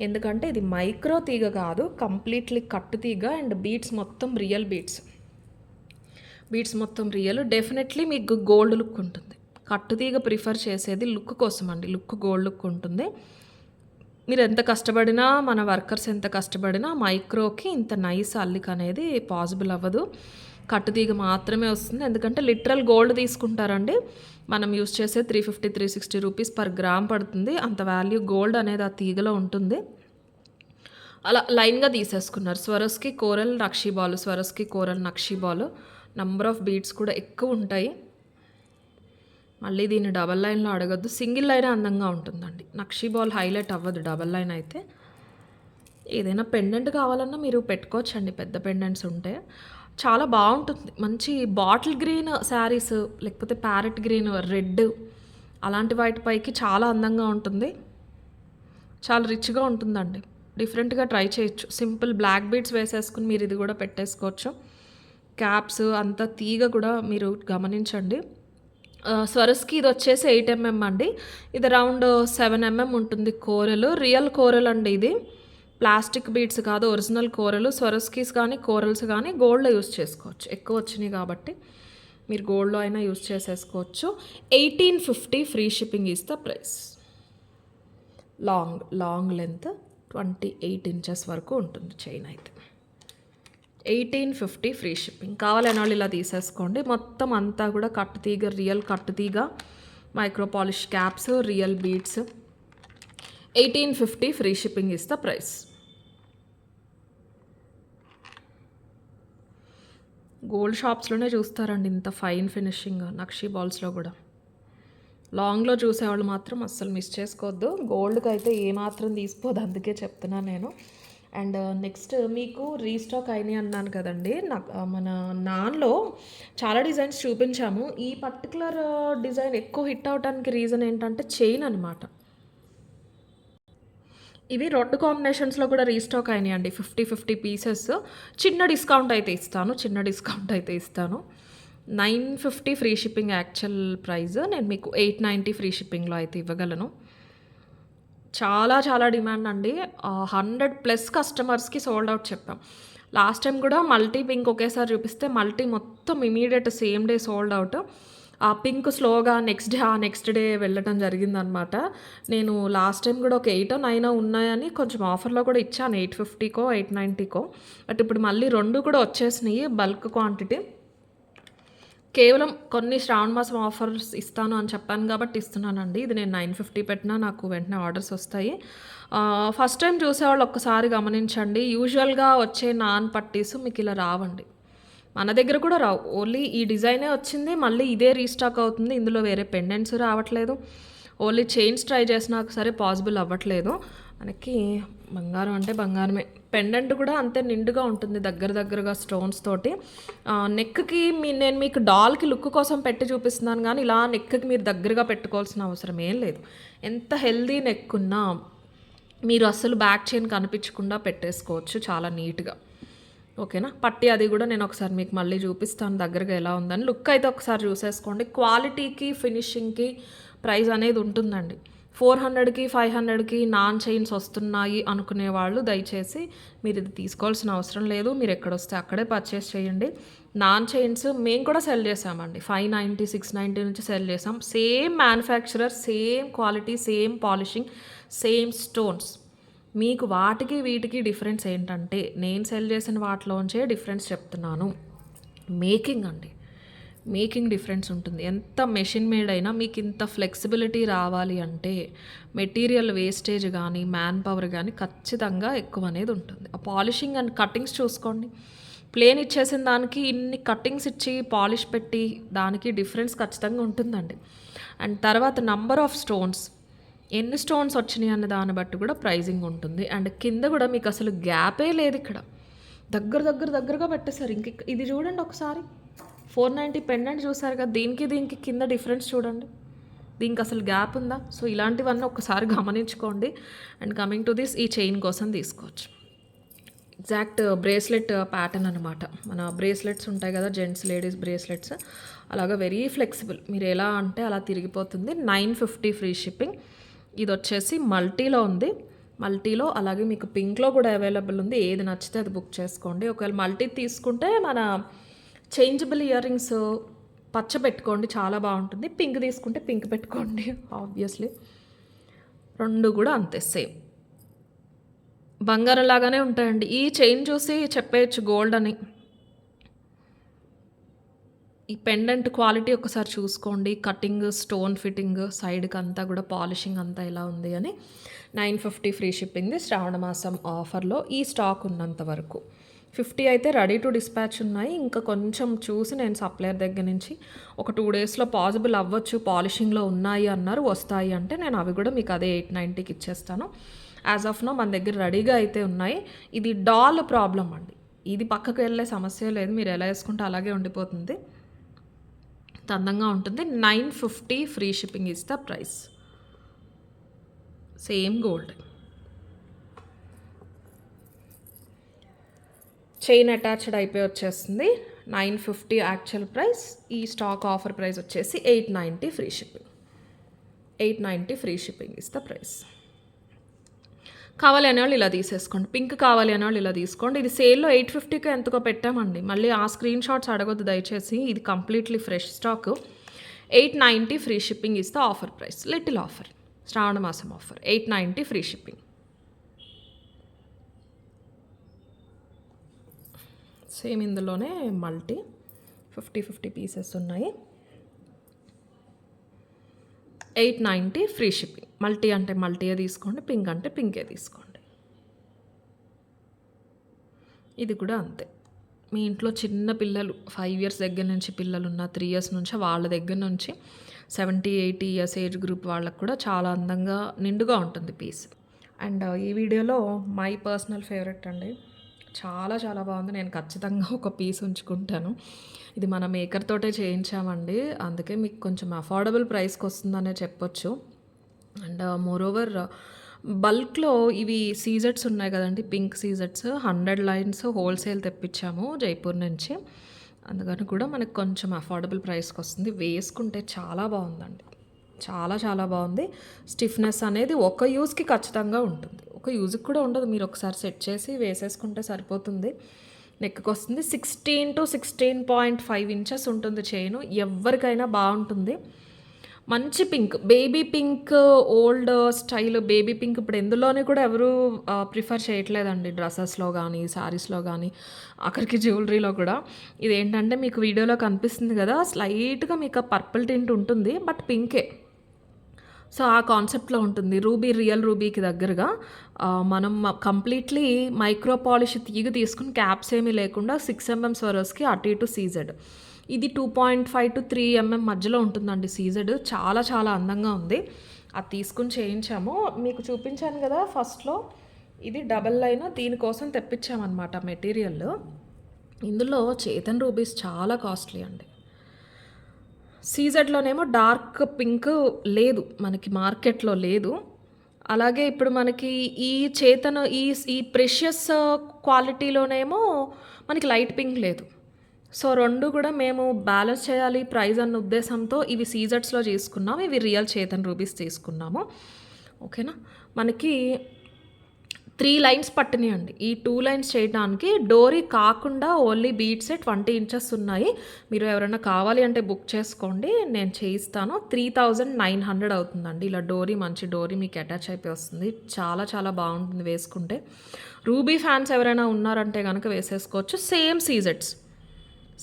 ఎందుకంటే ఇది మైక్రో తీగ కాదు, కంప్లీట్లీ కట్టు తీగ అండ్ బీడ్స్ మొత్తం రియల్ బీడ్స్. బీడ్స్ మొత్తం రియల్. డెఫినెట్లీ మీకు గోల్డ్ లుక్ ఉంటుంది. కట్టుతీగ ప్రిఫర్ చేసేది లుక్ కోసం అండి. లుక్ గోల్డ్ లుక్ ఉంటుంది. మీరు ఎంత కష్టపడినా, మన వర్కర్స్ ఎంత కష్టపడినా మైక్రోకి ఇంత నైస్ అల్లిక అనేది పాసిబుల్ అవ్వదు. కట్టుతీగ మాత్రమే వస్తుంది. ఎందుకంటే లిటరల్ గోల్డ్ తీసుకుంటారండి. మనం యూస్ చేసే 350-360 రూపీస్ పర్ గ్రామ్ పడుతుంది. అంత వాల్యూ గోల్డ్ అనేది ఆ తీగలో ఉంటుంది. అలా లైన్గా తీసేసుకున్నారు. స్వరస్కి coral nakshi ball, స్వరస్కి coral nakshi ball. Number of beads కూడా ఎక్కువ ఉంటాయి. మళ్ళీ దీన్ని డబల్ లైన్లో అడగద్దు, సింగిల్ లైన్ అందంగా ఉంటుందండి. నక్షీ బాల్ హైలైట్ అవ్వదు డబల్ లైన్ అయితే. ఏదైనా పెండెంట్ కావాలన్నా మీరు పెట్టుకోవచ్చండి, పెద్ద పెండెంట్స్ ఉంటే చాలా బాగుంటుంది. మంచి బాటిల్ గ్రీన్ శారీస్, లేకపోతే ప్యారెట్ గ్రీన్, రెడ్ అలాంటి వాటిపైకి చాలా అందంగా ఉంటుంది. చాలా రిచ్గా ఉంటుందండి. డిఫరెంట్గా ట్రై చేయొచ్చు. సింపుల్ బ్లాక్ బీడ్స్ వేసేసుకుని మీరు ఇది కూడా పెట్టేసుకోవచ్చు. క్యాప్స్ అంతా తీగ కూడా మీరు గమనించండి. స్వరస్కి ఇది వచ్చేసి 8 mm అండి. ఇది అరౌండ్ 7 mm ఉంటుంది. కోరల్ రియల్ కోరల్ అండి. ఇది ప్లాస్టిక్ బీడ్స్ కాదు, ఒరిజినల్ కోరల్. స్వరస్కీస్ కానీ కోరల్స్ కానీ గోల్డ్లో యూస్ చేసుకోవచ్చు. ఎక్కువ వచ్చినాయి కాబట్టి మీరు గోల్డ్లో అయినా యూస్ చేసేసుకోవచ్చు. 1850 free shipping is the price. Long length 28 inches వరకు ఉంటుంది చైన్ అయితే. 1850 ఫ్రీ షిప్పింగ్. కావాలని వాళ్ళు ఇలా తీసేసుకోండి. మొత్తం అంతా కూడా కట్టుతీగ, రియల్ కట్టుతీగ, micro polish caps, real beads. 1850 free shipping is the price. Gold షాప్స్లోనే చూస్తారండి ఇంత ఫైన్ ఫినిషింగ్ నక్షీ బాల్స్లో కూడా. లాంగ్లో చూసేవాళ్ళు మాత్రం అస్సలు మిస్ చేసుకోవద్దు. గోల్డ్కి అయితే ఏమాత్రం తీసిపోదు, అందుకే చెప్తున్నాను నేను. అండ్ నెక్స్ట్ మీకు రీస్టాక్ అయినాయి అన్నాను కదండి. మన నాన్లో చాలా డిజైన్స్ చూపించాము. ఈ పర్టికులర్ డిజైన్ ఎక్కువ హిట్ అవడానికి రీజన్ ఏంటంటే చైన్ అనమాట. ఇవి 2 కాంబినేషన్స్లో కూడా రీస్టాక్ అయినాయి అండి. 50 పీసెస్. చిన్న డిస్కౌంట్ అయితే ఇస్తాను. 950 ఫ్రీ షిప్పింగ్ యాక్చువల్ ప్రైస్. నేను మీకు 890 ఫ్రీ షిప్పింగ్లో అయితే ఇవ్వగలను. చాలా డిమాండ్ అండి. 100+ కస్టమర్స్కి సోల్డ్ అవుట్ చెప్పాం. లాస్ట్ టైం కూడా మల్టీ పింక్ ఒకేసారి చూపిస్తే మల్టీ మొత్తం immediate same day sold out. ఆ పింక్ స్లోగా నెక్స్ట్ డే వెళ్ళటం జరిగిందనమాట. నేను లాస్ట్ టైం కూడా ఒక 8 or 9 ఉన్నాయని కొంచెం ఆఫర్లో కూడా ఇచ్చాను, 850కో 890కో. బట్ ఇప్పుడు మళ్ళీ 2 కూడా వచ్చేసినాయి బల్క్ క్వాంటిటీ. కేవలం కొన్ని శ్రావణ మాసం ఆఫర్స్ ఇస్తాను అని చెప్పాను కాబట్టి ఇస్తున్నానండి. ఇది నేను 950 పెట్టినా నాకు వెంటనే ఆర్డర్స్ వస్తాయి. ఫస్ట్ టైం చూసేవాళ్ళు ఒక్కసారి గమనించండి. యూజువల్గా వచ్చే నాన్ పట్టీస్ మీకు ఇలా రావండి. మన దగ్గర కూడా రావు. ఓన్లీ ఈ డిజైనే వచ్చింది, మళ్ళీ ఇదే రీస్టాక్ అవుతుంది. ఇందులో వేరే పెండెంట్స్ రావట్లేదు. ఓన్లీ చైన్స్ ట్రై చేసినా సరే పాసిబుల్ అవ్వట్లేదు. మనకి బంగారం అంటే బంగారమే. పెండెంట్ కూడా అంతే నిండుగా ఉంటుంది, దగ్గరగా స్టోన్స్ తోటి. నెక్కి నేను మీకు డాల్కి లుక్ కోసం పెట్టి చూపిస్తున్నాను కానీ ఇలా నెక్కి మీరు దగ్గరగా పెట్టుకోవాల్సిన అవసరం ఏం లేదు. ఎంత హెల్దీ నెక్ ఉన్నా మీరు అస్సలు బ్యాక్ చైన్ కనిపించకుండా పెట్టేసుకోవచ్చు చాలా నీట్గా. ఓకేనా. పట్టి అది కూడా నేను ఒకసారి మీకు మళ్ళీ చూపిస్తాను దగ్గరగా ఎలా ఉందని. లుక్ అయితే ఒకసారి చూసేసుకోండి. క్వాలిటీకి ఫినిషింగ్కి ప్రైస్ అనేది ఉంటుందండి. 400కి 500కి నాన్ చైన్స్ వస్తున్నాయి అనుకునే వాళ్ళు దయచేసి మీరు ఇది తీసుకోవాల్సిన అవసరం లేదు. మీరు ఎక్కడొస్తే అక్కడే పర్చేస్ చేయండి. నాన్ చైన్స్ మేము కూడా సెల్ చేసామండి. 590 690 నుంచి సెల్ చేసాం. Same manufacturer, same quality, same polishing, same stones. మీకు వాటికి వీటికి డిఫరెన్స్ ఏంటంటే నేను సెల్ చేసిన వాటిలోంచే డిఫరెన్స్ చెప్తున్నాను. మేకింగ్ అండి, మేకింగ్ డిఫరెన్స్ ఉంటుంది. ఎంత మెషిన్ మేడ్ అయినా మీకు ఇంత ఫ్లెక్సిబిలిటీ రావాలి అంటే మెటీరియల్ వేస్టేజ్ కానీ మ్యాన్ పవర్ కానీ ఖచ్చితంగా ఎక్కువ అనేది ఉంటుంది. ఆ పాలిషింగ్ అండ్ కటింగ్స్ చూసుకోండి. ప్లేన్ ఇచ్చేసిన దానికి ఇన్ని కటింగ్స్ ఇచ్చి పాలిష్ పెట్టి దానికి డిఫరెన్స్ ఖచ్చితంగా ఉంటుందండి. అండ్ తర్వాత నంబర్ ఆఫ్ స్టోన్స్, ఎన్ని స్టోన్స్ వచ్చినాయి అన్న దాన్ని బట్టి కూడా ప్రైజింగ్ ఉంటుంది. అండ్ కింద కూడా మీకు అసలు గ్యాపే లేదు. ఇక్కడ దగ్గరగా పెట్టేశారు. ఇది చూడండి ఒకసారి, 490 పెండెంట్ చూసారు కదా, దీనికి కింద డిఫరెన్స్ చూడండి. దీనికి అసలు గ్యాప్ ఉందా? సో ఇలాంటివన్నీ ఒకసారి గమనించుకోండి. అండ్ కమింగ్ టు దిస్, ఈ చైన్ కోసం తీసుకోవచ్చు. ఎగ్జాక్ట్ బ్రేస్లెట్ ప్యాటర్న్ అనమాట. మన బ్రేస్లెట్స్ ఉంటాయి కదా, జెంట్స్ లేడీస్ బ్రేస్లెట్స్, అలాగా వెరీ ఫ్లెక్సిబుల్. మీరు ఎలా అంటే అలా తిరిగిపోతుంది. 950 ఫ్రీ షిప్పింగ్. ఇది వచ్చేసి మల్టీలో ఉంది. మల్టీలో అలాగే మీకు పింక్లో కూడా అవైలబుల్ ఉంది. ఏది నచ్చితే అది బుక్ చేసుకోండి. ఒకవేళ మల్టీ తీసుకుంటే మన చేంజబుల్ ఇయర్ రింగ్స్ పచ్చ పెట్టుకోండి, చాలా బాగుంటుంది. పింక్ తీసుకుంటే పింక్ పెట్టుకోండి ఆబ్వియస్లీ. రెండు కూడా అంతే సేమ్ బంగారం లాగానే ఉంటాయండి. ఈ చైన్ చూసి చెప్పేయచ్చు గోల్డ్ అని. ఈ పెండెంట్ క్వాలిటీ ఒకసారి చూసుకోండి. కటింగ్, స్టోన్ ఫిట్టింగ్, సైడ్కి అంతా కూడా పాలిషింగ్ అంతా ఎలా ఉంది అని. 950 ఫ్రీ షిప్పింగ్ది శ్రావణ మాసం ఆఫర్లో ఈ స్టాక్ ఉన్నంత వరకు. 50 అయితే రెడీ టు డిస్పాచ్ ఉన్నాయి. ఇంకా కొంచెం చూసి నేను సప్లయర్ దగ్గర నుంచి ఒక 2 డేస్లో పాసిబుల్ అవ్వచ్చు, పాలిషింగ్లో ఉన్నాయి అన్నారు, వస్తాయి అంటే నేను అవి కూడా మీకు అదే 890కి ఇచ్చేస్తాను. యాజ్ ఆఫ్ నో మన దగ్గర రెడీగా అయితే ఉన్నాయి. ఇది డాల్ ప్రాబ్లం అండి, ఇది పక్కకు వెళ్ళే సమస్య లేదు, మీరు ఎలా వేసుకుంటే అలాగే ఉండిపోతుంది, అందంగా ఉంటుంది. 950 free shipping is the price. Same gold. Chain attached అయిపోయి వచ్చేస్తుంది. 950 యాక్చువల్ ప్రైస్. ఈ స్టాక్ ఆఫర్ ప్రైస్ వచ్చేసి 890 free shipping. 890 free shipping is the price. కావాలి అనేవాళ్ళు ఇలా తీసేసుకోండి. పింక్ కావాలి అనేవాళ్ళు ఇలా తీసుకోండి. ఇది సేల్లో 850కి ఎంతకో పెట్టామండి. మళ్ళీ ఆ స్క్రీన్ షాట్స్ అడగొద్దు దయచేసి. ఇది completely fresh stock. 890 free shipping is the offer price. Little offer, Shravana మాసం ఆఫర్. 890 free shipping. సేమ్ ఇందులోనే మల్టీ 50 పీసెస్ ఉన్నాయి. 890 ఫ్రీ షిప్పింగ్. మల్టీ అంటే మల్టీయే తీసుకోండి, పింక్ అంటే పింకే తీసుకోండి. ఇది కూడా అంతే. మీ ఇంట్లో చిన్న పిల్లలు 5 ఇయర్స్ దగ్గర నుంచి పిల్లలు ఉన్న, 3 ఇయర్స్ నుంచి వాళ్ళ దగ్గర నుంచి 70-80 ఇయర్స్ ఏజ్ గ్రూప్ వాళ్ళకు కూడా చాలా అందంగా నిండుగా ఉంటుంది పీస్. అండ్ ఈ వీడియోలో మై పర్సనల్ ఫేవరెట్ అండి, చాలా చాలా బాగుంది. నేను ఖచ్చితంగా ఒక పీస్ ఉంచుకుంటాను. ఇది మన మేకర్ తోటే చేయించామండి, అందుకే మీకు కొంచెం అఫోర్డబుల్ ప్రైస్కి వస్తుందనే చెప్పొచ్చు. అండ్ మోరోవర్ బల్క్లో ఇవి సీజెట్స్ ఉన్నాయి కదండి, పింక్ సీజెట్స్ 100 లైన్స్ హోల్సేల్ తెప్పించాము జైపూర్ నుంచి. అందుకని కూడా మనకు కొంచెం అఫోర్డబుల్ ప్రైస్కి వస్తుంది. వేసుకుంటే చాలా బాగుందండి, చాలా చాలా బాగుంది. స్టిఫ్నెస్ అనేది ఒక యూజ్కి ఖచ్చితంగా ఉంటుంది, ఒక యూజ్కి కూడా ఉండదు. మీరు ఒకసారి సెట్ చేసి వేసేసుకుంటే సరిపోతుంది. నెక్కి వస్తుంది. 16 to 16.5 ఇంచెస్ ఉంటుంది చైను. ఎవరికైనా బాగుంటుంది. మంచి pink, baby pink, old style baby pink ఇప్పుడు ఎందులోనే కూడా ఎవరు ప్రిఫర్ చేయట్లేదండి. డ్రెస్సెస్లో కానీ, శారీస్లో కానీ, ఆఖరికి జ్యువెలరీలో కూడా. ఇదేంటంటే మీకు వీడియోలో కనిపిస్తుంది కదా, స్లైట్గా మీకు పర్పుల్ టింట్ ఉంటుంది, బట్ పింకే. సో ఆ కాన్సెప్ట్లో ఉంటుంది. రూబీ, రియల్ రూబీకి దగ్గరగా మనం కంప్లీట్లీ మైక్రో పాలిష్ తీగ తీసుకుని క్యాప్స్ ఏమీ లేకుండా 6 mm స్వరోస్కి అటు ఇటు సీజెడ్. ఇది 2.5 to 3 mm మధ్యలో ఉంటుందండి సీజెడ్. చాలా చాలా అందంగా ఉంది. అది తీసుకుని చేయించాము, మీకు చూపించాను కదా ఫస్ట్లో. ఇది డబల్ లైన్, దీనికోసం తెప్పించామన్నమాట మెటీరియల్. ఇందులో చేతన్ రూబీస్ చాలా కాస్ట్లీ అండి. సీజెడ్లోనేమో డార్క్ పింక్ లేదు, మనకి మార్కెట్లో లేదు. అలాగే ఇప్పుడు మనకి ఈ చేతన్ ఈ ప్రెషియస్ క్వాలిటీలోనేమో మనకి లైట్ పింక్ లేదు. సో రెండు కూడా మేము బ్యాలెన్స్ చేయాలి ప్రైస్ అన్న ఉద్దేశంతో ఇవి సీజెట్స్లో తీసుకున్నాము, ఇవి రియల్ చేతన్ రూబీస్ తీసుకున్నాము. ఓకేనా. మనకి 3 లైన్స్ పట్టినాయండి. ఈ 2 లైన్స్ చేయడానికి డోరీ కాకుండా ఓన్లీ బీడ్సే 20 ఇంచెస్ ఉన్నాయి. మీరు ఎవరైనా కావాలి అంటే బుక్ చేసుకోండి, నేను చేయిస్తాను. 3900 అవుతుందండి. ఇలా డోరీ, మంచి డోరీ మీకు అటాచ్ అయిపోయి వస్తుంది. చాలా చాలా బాగుంటుంది వేసుకుంటే. రూబీ ఫ్యాన్స్ ఎవరైనా ఉన్నారంటే కనుక వేసేసుకోవచ్చు.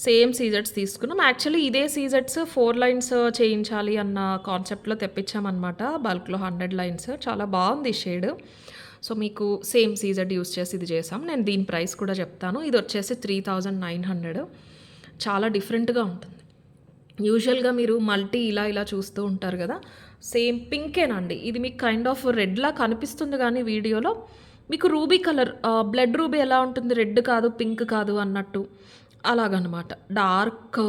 సేమ్ సీజెట్స్ తీసుకున్నాం. యాక్చువల్లీ ఇదే సీజెట్స్ 4 లైన్స్ చేయించాలి అన్న కాన్సెప్ట్లో తెప్పించామన్నమాట బల్క్లో 100 లైన్స్. చాలా బాగుంది షేడ్. సో మీకు సేమ్ సీజెడ్ యూస్ చేసి ఇది చేసాం. నేను దీని ప్రైస్ కూడా చెప్తాను. ఇది వచ్చేసి 3900. చాలా డిఫరెంట్గా ఉంటుంది. యూజువల్గా మీరు మల్టీ ఇలా చూస్తూ ఉంటారు కదా, సేమ్ పింకేనండి. ఇది మీకు కైండ్ ఆఫ్ రెడ్లా కనిపిస్తుంది కానీ వీడియోలో మీకు రూబీ కలర్, బ్లడ్ రూబీ ఎలా ఉంటుంది, రెడ్ కాదు పింక్ కాదు అన్నట్టు అలాగనమాట. డార్క్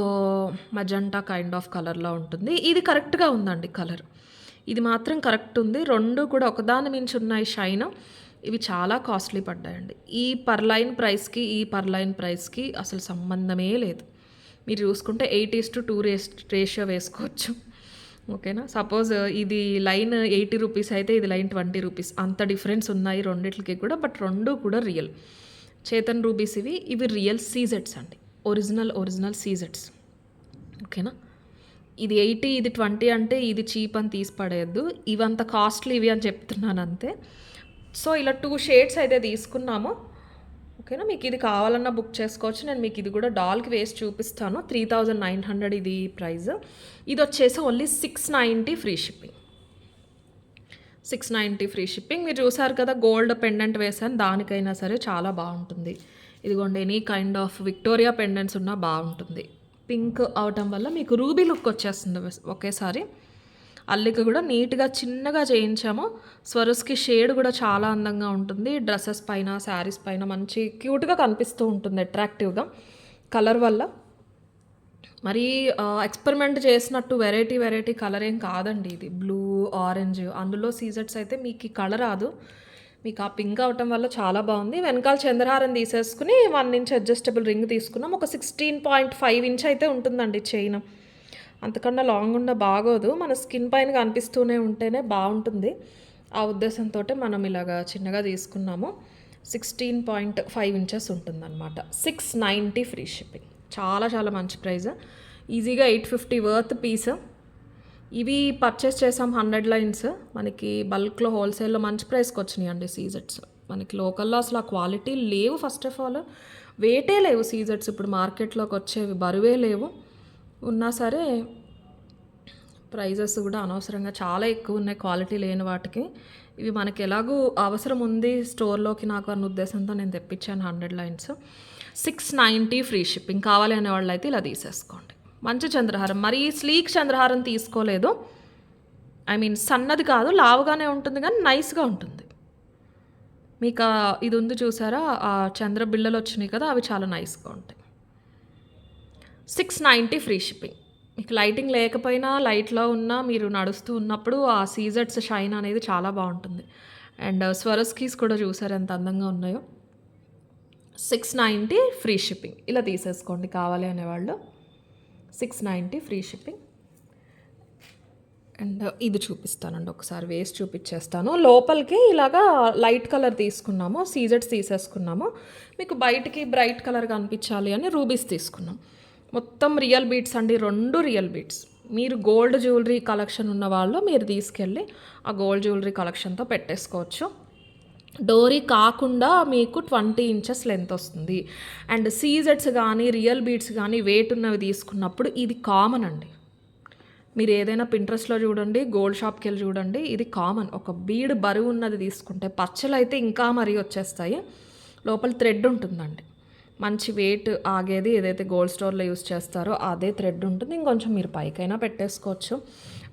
మజంటా కైండ్ ఆఫ్ కలర్లో ఉంటుంది. ఇది కరెక్ట్గా ఉందండి కలర్, ఇది మాత్రం కరెక్ట్ ఉంది. రెండు కూడా ఒకదాని మించి ఉన్నాయి షైన్. ఇవి చాలా కాస్ట్లీ పడ్డాయండి. ఈ పర్లైన్ ప్రైస్కి అసలు సంబంధమే లేదు. మీరు చూసుకుంటే 8:2 రేషియో వేసుకోవచ్చు. ఓకేనా. సపోజ్ ఇది లైన్ 80 రూపీస్ అయితే ఇది లైన్ 20 రూపీస్, అంత డిఫరెన్స్ ఉన్నాయి రెండిట్లకి కూడా. బట్ రెండు కూడా రియల్ చేతన్ రూబీస్. ఇవి రియల్ సీజెట్స్ అండి. ఒరిజినల్ సీజెట్స్. ఓకేనా. ఇది 80 ఇది 20 అంటే ఇది చీప్ అని తీసి పడేయద్దు. ఇవంత కాస్ట్లీ ఇవి అని చెప్తున్నాను అంతే. సో ఇలా 2 షేడ్స్ అయితే తీసుకున్నాము. ఓకేనా. మీకు ఇది కావాలన్నా బుక్ చేసుకోవచ్చు. నేను మీకు ఇది కూడా డాల్కి వేసి చూపిస్తాను. 3900 ఇది ప్రైస్. ఇది వచ్చేసి only 690 free shipping. 690 free shipping. మీరు చూసారు కదా గోల్డ్ పెండెంట్ వేసాను, దానికైనా సరే చాలా బాగుంటుంది. ఇదిగోండి any kind of Victoria pendants ఉన్నా బాగుంటుంది. పింక్ అవటం వల్ల మీకు రూబీ లుక్ వచ్చేస్తుంది ఒకేసారి. అల్లిక కూడా నీట్గా చిన్నగా చేయించాము. స్వరస్కి షేడ్ కూడా చాలా అందంగా ఉంటుంది. డ్రెస్సెస్ పైన, శారీస్ పైన మంచి క్యూట్గా కనిపిస్తూ ఉంటుంది అట్రాక్టివ్గా కలర్ వల్ల. మరీ ఎక్స్పెరిమెంట్ చేసినట్టు వెరైటీ కలర్ ఏం కాదండి ఇది. బ్లూ, ఆరెంజ్, అందులో సీజెట్స్ అయితే మీకు ఈ కలర్ రాదు. మీకు ఆ పింక్ అవటం వల్ల చాలా బాగుంది. వెనకాల చంద్రహారం తీసేసుకుని 1 ఇంచ్ అడ్జస్టబుల్ రింగ్ తీసుకున్నాం. ఒక 16.5 ఇంచ్ అయితే ఉంటుందండి చైన్. అంతకన్నా లాంగ్ ఉండ బాగోదు. మన స్కిన్ పైన కనిపిస్తూనే ఉంటేనే బాగుంటుంది. ఆ ఉద్దేశంతో మనం ఇలాగా చిన్నగా తీసుకున్నాము. 16.5 ఇంచెస్ ఉంటుందన్నమాట. 690 ఫ్రీ షిప్పింగ్. చాలా మంచి ప్రైస్. ఈజీగా 850 వర్త్ పీస్. ఇవి పర్చేస్ చేసాం 100 లైన్స్. మనకి బల్క్లో హోల్సేల్లో మంచి ప్రైస్కి వచ్చినాయి అండి సీజెట్స్. మనకి లోకల్లో అసలు ఆ క్వాలిటీ లేవు. ఫస్ట్ ఆఫ్ ఆల్ వెయిటే లేవు సీజెట్స్. ఇప్పుడు మార్కెట్లోకి వచ్చేవి బరువే లేవు. ఉన్నా సరే ప్రైజెస్ కూడా అనవసరంగా చాలా ఎక్కువ ఉన్నాయి క్వాలిటీ లేని వాటికి. ఇవి మనకి ఎలాగూ అవసరం ఉంది స్టోర్లోకి నాకు అన్న ఉద్దేశంతో నేను తెప్పించాను 100 లైన్స్. 690 free shipping. కావాలి అనే వాళ్ళు అయితే ఇలా తీసేసుకోండి. మంచి చంద్రహారం. మరి స్లీక్ చంద్రహారం తీసుకోలేదు. ఐ మీన్ సన్నది కాదు, లావుగానే ఉంటుంది కానీ నైస్గా ఉంటుంది. మీకు ఇది ఉంది చూసారా, ఆ చంద్ర బిళ్ళలు వచ్చినాయి కదా, అవి చాలా నైస్గా ఉంటాయి. 690 ఫ్రీ షిప్పింగ్. మీకు లైటింగ్ లేకపోయినా లైట్లో ఉన్నా మీరు నడుస్తూ ఉన్నప్పుడు ఆ సీజెట్స్ షైన్ అనేది చాలా బాగుంటుంది. అండ్ స్వరస్కీస్ కూడా చూసారు ఎంత అందంగా ఉన్నాయో. 690 ఫ్రీ షిప్పింగ్. ఇలా తీసేసుకోండి కావాలి అనేవాళ్ళు. 690 ఫ్రీ షిప్పింగ్. అండ్ ఇది చూపిస్తానండి ఒకసారి, వేసి చూపించేస్తాను. లోపలికి ఇలాగా లైట్ కలర్ తీసుకున్నాము, సీజెట్స్ తీసేసుకున్నాము. మీకు బయటికి బ్రైట్ కలర్ కనిపించాలి అని రూబీస్ తీసుకున్నాం. మొత్తం రియల్ బీట్స్ అండి, 2 రియల్ బీట్స్. మీరు గోల్డ్ జ్యువెలరీ కలెక్షన్ ఉన్న వాళ్ళు మీరు తీసుకెళ్ళి ఆ గోల్డ్ జ్యువెలరీ కలెక్షన్తో పెట్టేసుకోవచ్చు. డోరీ కాకుండా మీకు 20 ఇంచెస్ లెంత్ వస్తుంది. అండ్ సీజెట్స్ కానీ రియల్ బీట్స్ కానీ వెయిట్ ఉన్నవి తీసుకున్నప్పుడు ఇది కామన్ అండి. మీరు ఏదైనా పింట్రెస్ట్లో చూడండి, గోల్డ్ షాప్కి వెళ్ళి చూడండి, ఇది కామన్. ఒక బీడ్ బరువు ఉన్నది తీసుకుంటే, పచ్చలు అయితే ఇంకా మరీ వచ్చేస్తాయి. లోపల థ్రెడ్ ఉంటుందండి, మంచి వెయిట్ ఆగేది. ఏదైతే గోల్డ్ స్టోర్లో యూస్ చేస్తారో అదే థ్రెడ్ ఉంటుంది. ఇంకొంచెం మీరు పైకైనా పెట్టేసుకోవచ్చు.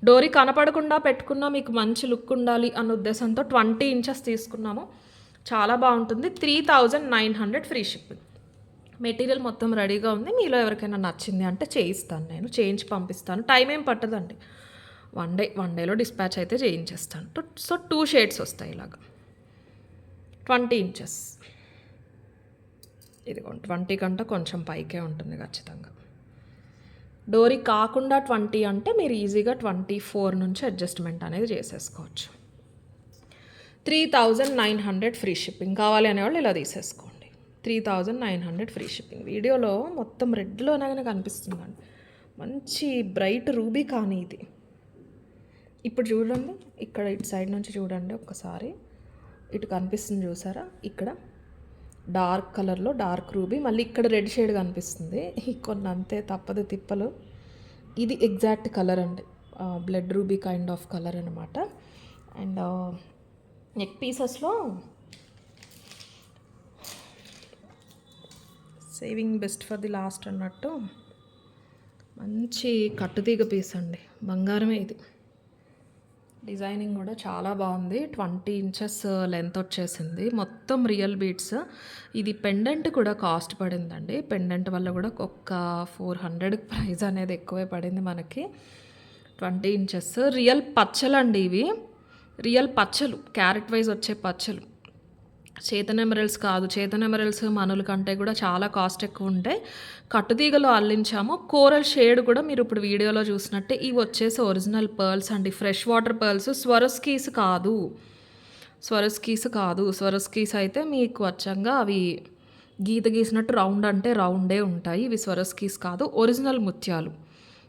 డోరీ కనపడకుండా పెట్టుకున్నా మీకు మంచి లుక్ ఉండాలి అన్న ఉద్దేశంతో 20 ఇంచెస్ తీసుకున్నాము. చాలా బాగుంటుంది. 3900 ఫ్రీ షిప్పింగ్. మెటీరియల్ మొత్తం రెడీగా ఉంది. మీలో ఎవరికైనా నచ్చింది అంటే చేయిస్తాను, నేను చేయించి పంపిస్తాను. టైం ఏం పట్టదండి. వన్ డేలో డిస్పాచ్ అయితే చేయించేస్తాను. సో 2 షేడ్స్ వస్తాయి ఇలాగా. 20 ఇంచెస్. ఇదిగోండి 20 కంటే కొంచెం పైకే ఉంటుంది ఖచ్చితంగా. డోరీ కాకుండా 20 అంటే మీరు ఈజీగా 24 నుంచి అడ్జస్ట్మెంట్ అనేది చేసేసుకోవచ్చు. 3900 ఫ్రీ షిప్పింగ్. కావాలి అనేవాళ్ళు ఇలా తీసేసుకోండి. 3900 ఫ్రీ షిప్పింగ్. వీడియోలో మొత్తం రెడ్లోనే కనిపిస్తుందండి. మంచి బ్రైట్ రూబీ కానీ ఇది. ఇప్పుడు చూడండి, ఇక్కడ ఇటు సైడ్ నుంచి చూడండి ఒక్కసారి. ఇటు కనిపిస్తుంది చూసారా, ఇక్కడ డార్క్ కలర్లో డార్క్ రూబీ, మళ్ళీ ఇక్కడ రెడ్ షేడ్ కనిపిస్తుంది. కొన్ని అంతే తప్పదు తిప్పలు. ఇది ఎగ్జాక్ట్ కలర్ అండి, blood ruby kind of colour అనమాట. అండ్ నెక్ పీసెస్లో saving best for the last అన్నట్టు మంచి కట్టుతీగ పీస్ అండి, బంగారమే ఇది. డిజైనింగ్ కూడా చాలా బాగుంది. 20 ఇంచెస్ లెంత్ వచ్చేసింది. మొత్తం రియల్ బీడ్స్. ఇది పెండెంట్ కూడా కాస్ట్ పడిందండి. పెండెంట్ వల్ల కూడా ఒక 400 ప్రైస్ అనేది ఎక్కువే పడింది మనకి. 20 ఇంచెస్ రియల్ పచ్చలు అండి ఇవి. రియల్ పచ్చలు, క్యారెట్ వైజ్ వచ్చే పచ్చలు. చేతన్ ఎమరల్స్ కాదు. చేతన్ ఎమరల్స్ మనుల కంటే కూడా చాలా కాస్ట్ ఎక్కువ ఉంటాయి. కట్టుతీగలో అల్లించాము. కోరల్ షేడ్ కూడా మీరు ఇప్పుడు వీడియోలో చూసినట్టే ఇవి వచ్చేసి ఒరిజినల్ పర్ల్స్ అండి, ఫ్రెష్ వాటర్ పర్ల్స్. స్వరస్కీస్ కాదు. స్వరస్కీస్ అయితే మీకు వచ్చంగా అవి గీత గీసినట్టు రౌండ్ అంటే రౌండే ఉంటాయి. ఇవి స్వరస్కీస్ కాదు, ఒరిజినల్ ముత్యాలు.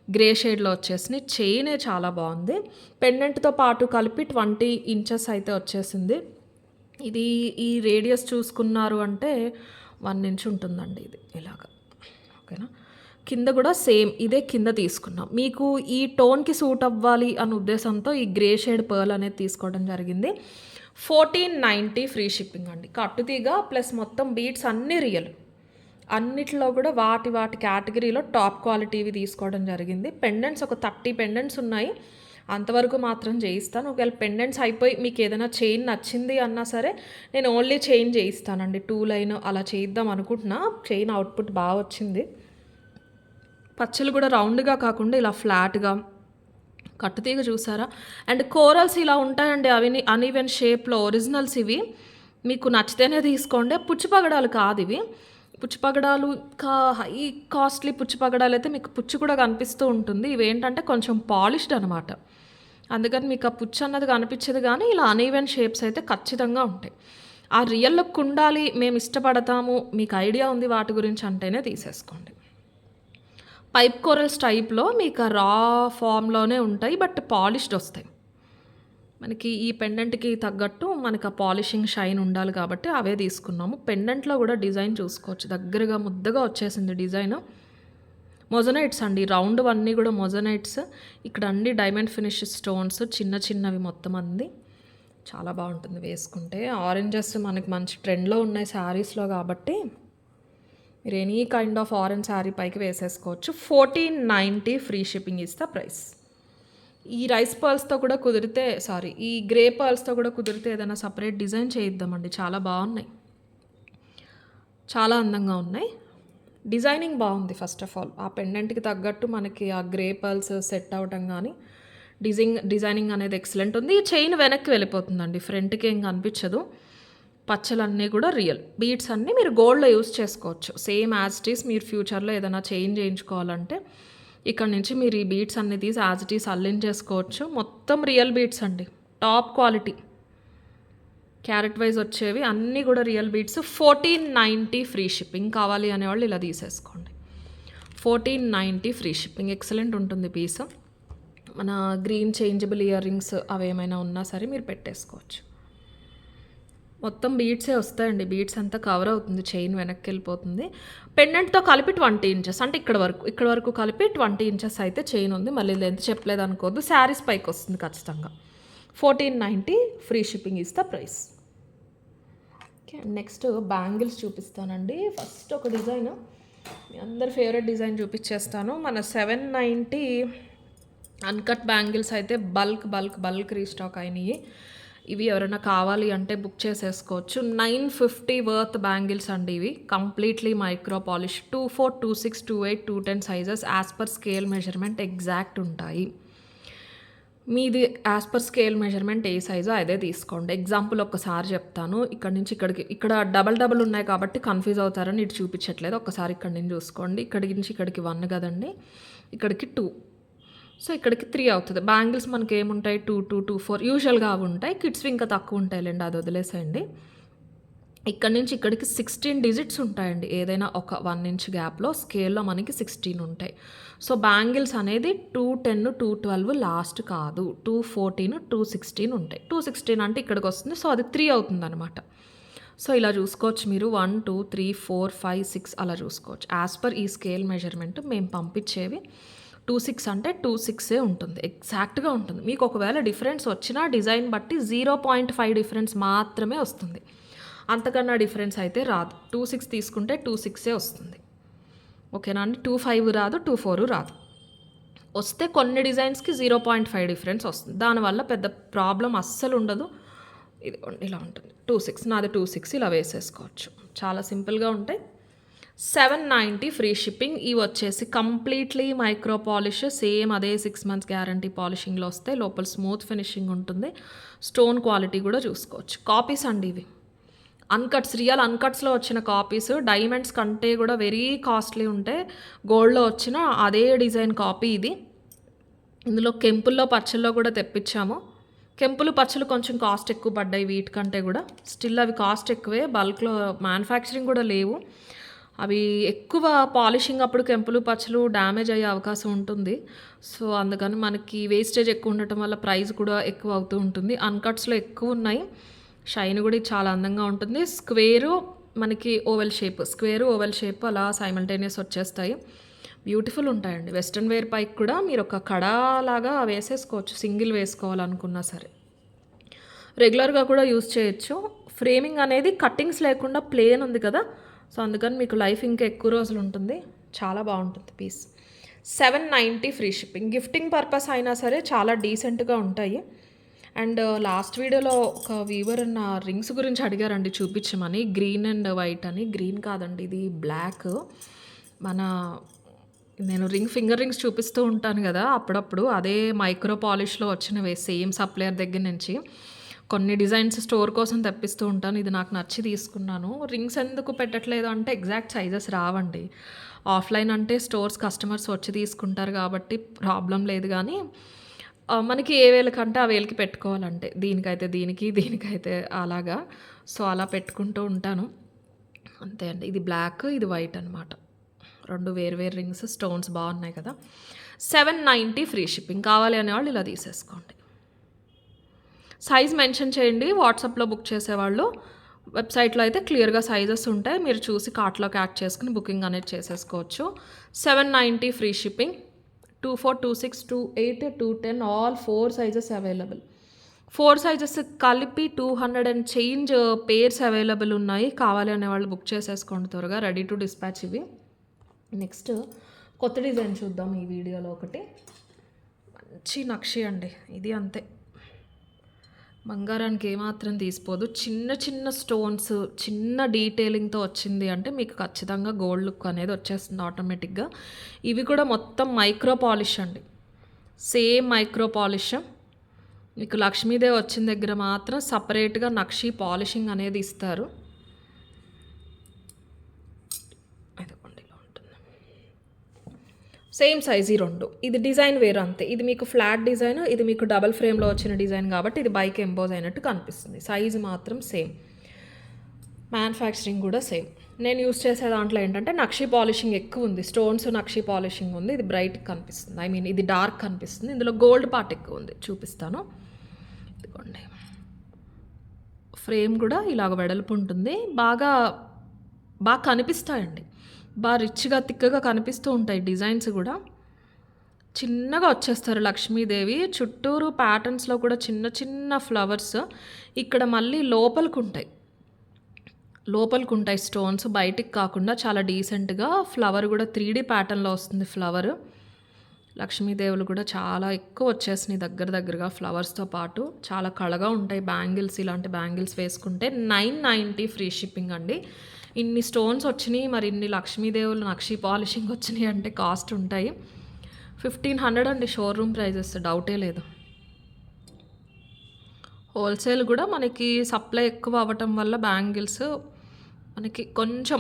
గ్రే షేడ్‌లో వచ్చేసినాయి. చైనే చాలా బాగుంది. పెండెంట్‌తో పాటు కలిపి 20 ఇంచెస్ అయితే వచ్చేసింది. ఇది ఈ రేడియస్ చూసుకున్నారు అంటే 1 ఇంచ్ ఉంటుందండి ఇది ఇలాగా. ఓకేనా. కింద కూడా సేమ్ ఇదే కింద తీసుకున్నాం. మీకు ఈ టోన్‌కి సూట్ అవ్వాలి అన్న ఉద్దేశంతో ఈ గ్రే షేడ్ పర్ల్ అనేది తీసుకోవడం జరిగింది. 1490 ఫ్రీ షిప్పింగ్ అండి. కట్టుతీగ ప్లస్ మొత్తం బీడ్స్ అన్నీ రియల్. అన్నిట్లో కూడా వాటి కేటగిరీలో టాప్ క్వాలిటీవి తీసుకోవడం జరిగింది. పెండెంట్స్ ఒక 30 పెండెంట్స్ ఉన్నాయి. అంతవరకు మాత్రం చేయిస్తాను. ఒకవేళ పెండెంట్స్ అయిపోయి మీకు ఏదైనా చైన్ నచ్చింది అన్నా సరే నేను ఓన్లీ చైన్ చేయిస్తానండి. 2 లైన్ అలా చేయిద్దాం అనుకుంటున్నా. చైన్ అవుట్పుట్ బాగా వచ్చింది. పచ్చలు కూడా రౌండ్గా కాకుండా ఇలా ఫ్లాట్గా కట్టుతీగ చూసారా. అండ్ కోరల్స్ ఇలా ఉంటాయండి, అవి అన్ఈవెన్ షేప్లో. ఒరిజినల్స్ ఇవి. మీకు నచ్చితేనే తీసుకోండి. పుచ్చిపగడాలు కాదు ఇవి. పుచ్చిపగడాలు హై కాస్ట్లీ పుచ్చిపగడాలు అయితే మీకు పుచ్చు కూడా కనిపిస్తూ ఉంటుంది. ఇవేంటంటే కొంచెం పాలిష్డ్ అనమాట. అందుకని మీకు ఆ పుచ్చు అన్నది కనిపించదు, కానీ ఇలా అన్ఈవెన్ షేప్స్ అయితే ఖచ్చితంగా ఉంటాయి. ఆ రియల్ లుక్ ఉండాలి, మేము ఇష్టపడతాము, మీకు ఐడియా ఉంది వాటి గురించి అంటేనే తీసేసుకోండి. పైప్ కోరల్స్ టైప్లో మీకు రా ఫామ్లోనే ఉంటాయి, బట్ పాలిష్డ్ వస్తాయి. మనకి ఈ పెండెంట్కి తగ్గట్టు మనకు ఆ పాలిషింగ్ షైన్ ఉండాలి కాబట్టి అవే తీసుకున్నాము. పెండెంట్లో కూడా డిజైన్ చూసుకోవచ్చు, దగ్గరగా ముద్దగా వచ్చేసింది డిజైన్. మొజనైట్స్ అండి, రౌండ్ అన్నీ కూడా మొజనైట్స్. ఇక్కడ అన్ని డైమండ్ ఫినిష్ స్టోన్స్ చిన్నవి మొత్తం అంది. చాలా బాగుంటుంది వేసుకుంటే. ఆరెంజెస్ మనకి మంచి ట్రెండ్లో ఉన్నాయి శారీస్లో కాబట్టి మీరు any kind of orange sari పైకి వేసేసుకోవచ్చు. 1490 free shipping is the price. ఈ రైస్ పర్ల్స్తో కూడా కుదిరితే, ఈ గ్రే పర్ల్స్తో కూడా కుదిరితే ఏదైనా సపరేట్ డిజైన్ చేయిద్దామండి. చాలా బాగున్నాయి, చాలా అందంగా ఉన్నాయి. డిజైనింగ్ బాగుంది. ఫస్ట్ ఆఫ్ ఆల్ ఆ పెండెంట్కి తగ్గట్టు మనకి ఆ గ్రే పర్ల్స్ సెట్ అవ్వటం కానీ డిజైనింగ్ అనేది ఎక్సలెంట్ ఉంది. ఈ చైన్ వెనక్కి వెళ్ళిపోతుందండి, ఫ్రంట్కి ఏం కనిపించదు. పచ్చలన్నీ కూడా రియల్. బీడ్స్ అన్నీ మీరు గోల్డ్లో యూస్ చేసుకోవచ్చు. Same as it is. మీరు ఫ్యూచర్లో ఏదైనా చేంజ్ చేయించుకోవాలంటే ఇక్కడ నుంచి మీరు ఈ బీడ్స్ అన్ని తీసి యాజ్ ఇట్ ఈస్ అల్లించేసుకోవచ్చు. మొత్తం రియల్ బీడ్స్ అండి, టాప్ క్వాలిటీ. క్యారెట్ వైజ్ వచ్చేవి అన్నీ కూడా రియల్ బీడ్స్. 1490 free shipping. కావాలి అనేవాళ్ళు ఇలా తీసేసుకోండి. 1490 ఫ్రీ షిప్పింగ్. ఎక్సలెంట్ ఉంటుంది పీస్. మన గ్రీన్ చేంజబుల్ ఇయర్ రింగ్స్ అవేమైనా ఉన్నా సరే మీరు పెట్టేసుకోవచ్చు. మొత్తం బీడ్సే వస్తాయండి. బీడ్స్ అంతా కవర్ అవుతుంది, చైన్ వెనక్కి వెళ్ళిపోతుంది. పెండెంట్తో కలిపి 20 ఇంచెస్ అంటే ఇక్కడ వరకు కలిపి 20 ఇంచెస్ అయితే చైన్ ఉంది. మళ్ళీ లెంత్ చెప్పలేదు అనుకోవద్దు, శారీస్ పైకి వస్తుంది ఖచ్చితంగా. 1490 free shipping is the price. Okay, next bangles చూపిస్తానండి. ఫస్ట్ ఒక డిజైన్, మీ అందరి ఫేవరెట్ డిజైన్ చూపించేస్తాను. మన 790 అన్కట్ బ్యాంగిల్స్ అయితే బల్క్ రీస్టాక్ అయినాయి. ఇవి ఎవరైనా కావాలి అంటే బుక్ చేసేసుకోవచ్చు. 950 వర్త్ బ్యాంగిల్స్ అండి ఇవి. Completely micro polish. 24, 26, 28, 210 sizes as per scale measurement exact ఉంటాయి. మీది యాజ్ పర్ స్కేల్ మెజర్మెంట్ ఏ సైజో అదే తీసుకోండి. ఎగ్జాంపుల్ ఒక్కసారి చెప్తాను. ఇక్కడ నుంచి ఇక్కడ డబల్ ఉన్నాయి కాబట్టి కన్ఫ్యూజ్ అవుతారని ఇటు చూపించట్లేదు. ఒక్కసారి ఇక్కడ నుంచి చూసుకోండి. ఇక్కడి నుంచి ఇక్కడికి 1 కదండి, ఇక్కడికి 2, సో ఇక్కడికి 3 అవుతుంది. బ్యాంగిల్స్ మనకి ఏముంటాయి 2, 2, 2, 4 యూజువల్గా అవి ఉంటాయి. కిడ్స్వి ఇంకా తక్కువ ఉంటాయిలేండి, అది వదిలేసేయండి. ఇక్కడ నుంచి ఇక్కడికి 16 డిజిట్స్ ఉంటాయండి. ఏదైనా ఒక 1 ఇంచ్ గ్యాప్లో స్కేల్లో మనకి 16 ఉంటాయి. సో బ్యాంగిల్స్ అనేది 210, 212 లాస్ట్ కాదు, 214, 216 ఉంటాయి. 216 అంటే ఇక్కడికి వస్తుంది, సో అది 3 అవుతుంది అనమాట. సో ఇలా చూసుకోవచ్చు మీరు. 1, 2, 3, 4, 5, 6 అలా చూసుకోవచ్చు. యాజ్ పర్ ఈ స్కేల్ మెజర్మెంట్ మేము పంపించేవి 26 అంటే 26 ఉంటుంది, ఎగ్జాక్ట్గా ఉంటుంది. మీకు ఒకవేళ డిఫరెన్స్ వచ్చినా డిజైన్ బట్టి 0.5 డిఫరెన్స్ మాత్రమే వస్తుంది, అంతకన్నా డిఫరెన్స్ అయితే రాదు. 26 తీసుకుంటే 26 వస్తుంది. ఓకేనా అండి. 25 రాదు, 24 రాదు. వస్తే కొన్ని డిజైన్స్కి 0.5 డిఫరెన్స్ వస్తుంది, దానివల్ల పెద్ద ప్రాబ్లం అస్సలు ఉండదు. ఇది ఇలా ఉంటుంది. 26 నాది 26 ఇలా వేసేసుకోవచ్చు. చాలా సింపుల్గా ఉంటాయి. 790 ఫ్రీ షిప్పింగ్. ఇవి వచ్చేసి కంప్లీట్లీ మైక్రో పాలిష్. సేమ్ అదే 6 మంత్స్ గ్యారంటీ పాలిషింగ్లో వస్తాయి. లోపల స్మూత్ ఫినిషింగ్ ఉంటుంది. స్టోన్ క్వాలిటీ కూడా చూసుకోవచ్చు. కాపీస్ అండి ఇవి, అన్కట్స్, రియల్ అన్కట్స్లో వచ్చిన కాపీస్. డైమండ్స్ కంటే కూడా వెరీ కాస్ట్లీ ఉంటాయి. గోల్డ్లో వచ్చిన అదే డిజైన్ కాపీ ఇది. ఇందులో కెంపుల్లో పచ్చల్లో కూడా తెప్పించాము. కెంపులు పచ్చలు కొంచెం కాస్ట్ ఎక్కువ పడ్డాయి వీటికంటే కూడా. స్టిల్ అవి కాస్ట్ ఎక్కువే, బల్క్లో మ్యానుఫ్యాక్చరింగ్ కూడా లేవు. అవి ఎక్కువ పాలిషింగ్ అప్పుడు కెంపులు పచ్చలు డ్యామేజ్ అయ్యే అవకాశం ఉంటుంది. సో అందుకని మనకి వేస్టేజ్ ఎక్కువ ఉండటం వల్ల ప్రైస్ కూడా ఎక్కువ అవుతూ ఉంటుంది. అన్కట్స్లో ఎక్కువ ఉన్నాయి. షైన్ కూడా ఇది చాలా అందంగా ఉంటుంది. స్క్వేరు మనకి oval shape, square oval shape అలా సైమల్టేనియస్ వచ్చేస్తాయి. బ్యూటిఫుల్ ఉంటాయండి. వెస్ట్రన్ వేర్ పైకి కూడా మీరు ఒక కడాలాగా వేసేసుకోవచ్చు, సింగిల్ వేసుకోవాలనుకున్నా సరే. రెగ్యులర్గా కూడా యూస్ చేయొచ్చు. ఫ్రేమింగ్ అనేది కట్టింగ్స్ లేకుండా ప్లేన్ ఉంది కదా, సో అందుకని మీకు లైఫ్ ఇంకా ఎక్కువ రోజులు ఉంటుంది. చాలా బాగుంటుంది piece. 790 free shipping. Gifting purpose అయినా సరే చాలా డీసెంట్గా ఉంటాయి. అండ్ లాస్ట్ వీడియోలో ఒక వ్యూవర్ నా రింగ్స్ గురించి అడిగారండి చూపించమని. గ్రీన్ అండ్ వైట్ అని. గ్రీన్ కాదండి, ఇది బ్లాక్. నేను ఫింగర్ రింగ్స్ చూపిస్తూ ఉంటాను కదా అప్పుడప్పుడు, అదే మైక్రో పాలిష్లో వచ్చినవే, సేమ్ సప్లయర్ దగ్గర నుంచి. కొన్ని డిజైన్స్ స్టోర్ కోసం తెప్పిస్తూ ఉంటాను. ఇది నాకు నచ్చి తీసుకున్నాను. రింగ్స్ ఎందుకు పెట్టట్లేదు అంటే ఎగ్జాక్ట్ సైజెస్ రావండి. ఆఫ్లైన్ అంటే స్టోర్స్ కస్టమర్స్ వచ్చి తీసుకుంటారు కాబట్టి ప్రాబ్లం లేదు. కానీ మనకి ఏ వేలకంటే ఆ వేలకి పెట్టుకోవాలంటే, దీనికైతే దీనికి, దీనికైతే అలాగా. సో అలా పెట్టుకుంటూ ఉంటాను అంతే అండి. ఇది బ్లాక్, ఇది వైట్ అనమాట. 2 వేరు రింగ్స్. స్టోన్స్ బాగున్నాయి కదా. 790 ఫ్రీ షిప్పింగ్. కావాలి అనేవాళ్ళు ఇలా తీసేసుకోండి. సైజ్ మెన్షన్ చేయండి వాట్సాప్లో బుక్ చేసేవాళ్ళు. వెబ్సైట్లో అయితే క్లియర్గా సైజెస్ ఉంటాయి, మీరు చూసి కార్ట్లోకి యాడ్ చేసుకుని బుకింగ్ అనేది చేసేసుకోవచ్చు. 790 free shipping. 24, 26, 28, 210 all 4 sizes available. 4 sizes కలిపి 200 అండ్ చేంజ్ పేర్స్ అవైలబుల్ ఉన్నాయి. కావాలి అనేవాళ్ళు బుక్ చేసేసుకోండి త్వరగా. రెడీ టు డిస్పాచ్ ఇవి. నెక్స్ట్ కొత్త డిజైన్ చూద్దాం ఈ వీడియోలో. ఒకటి మంచి నక్షి అండి, ఇది అంతే, బంగారానికి ఏమాత్రం తీసిపోదు. చిన్న చిన్న స్టోన్స్, చిన్న డీటెయిలింగ్తో వచ్చింది అంటే మీకు ఖచ్చితంగా గోల్డ్ లుక్ అనేది వచ్చేస్తుంది ఆటోమేటిక్గా. ఇవి కూడా మొత్తం మైక్రో పాలిష్ అండి, సేమ్ మైక్రో పాలిష్. మీకు లక్ష్మీదేవి వచ్చిన దగ్గర మాత్రం సపరేట్గా నక్షి పాలిషింగ్ అనేది ఇస్తారు. సేమ్ సైజ్ ఈ 2. ఇది డిజైన్ వేరు అంతే. ఇది మీకు ఫ్లాట్ డిజైన్, ఇది మీకు డబల్ ఫ్రేమ్లో వచ్చిన డిజైన్ కాబట్టి ఇది బైక్ ఎంబోజ్ అయినట్టు కనిపిస్తుంది. సైజు మాత్రం సేమ్, మ్యానుఫ్యాక్చరింగ్ కూడా సేమ్. నేను యూస్ చేసే దాంట్లో ఏంటంటే నక్షి పాలిషింగ్ ఎక్కువ ఉంది, స్టోన్స్ నక్షి పాలిషింగ్ ఉంది. ఇది బ్రైట్ కనిపిస్తుంది, ఐ మీన్ ఇది డార్క్ కనిపిస్తుంది. ఇందులో గోల్డ్ పార్ట్ ఎక్కువ ఉంది, చూపిస్తాను. ఇదిగోండి, ఫ్రేమ్ కూడా ఇలాగ వెడల్పు ఉంటుంది. బాగా కనిపిస్తాయండి, బాగా రిచ్గా థిక్గా కనిపిస్తూ ఉంటాయి. డిజైన్స్ కూడా చిన్నగా వచ్చేస్తారు లక్ష్మీదేవి. చుట్టూరు ప్యాటర్న్స్లో కూడా చిన్న చిన్న ఫ్లవర్స్. ఇక్కడ మళ్ళీ లోపలికి ఉంటాయి స్టోన్స్, బయటికి కాకుండా చాలా డీసెంట్గా. ఫ్లవర్ కూడా 3D ప్యాటర్న్లో వస్తుంది ఫ్లవర్. లక్ష్మీదేవులు కూడా చాలా ఎక్కువ వచ్చేసినాయి దగ్గరగా ఫ్లవర్స్తో పాటు. చాలా కళగా ఉంటాయి బ్యాంగిల్స్. ఇలాంటి బ్యాంగిల్స్ వేసుకుంటే 990 ఫ్రీ షిప్పింగ్ అండి. ఇన్ని స్టోన్స్ వచ్చినాయి, మరి ఇన్ని లక్ష్మీదేవులు నక్షి పాలిషింగ్ వచ్చినాయి అంటే కాస్ట్ ఉంటాయి. 1500 అండి షోరూమ్ ప్రైజెస్, డౌటే లేదు. హోల్సేల్ కూడా మనకి సప్లై ఎక్కువ అవ్వటం వల్ల బ్యాంగిల్స్ మనకి కొంచెం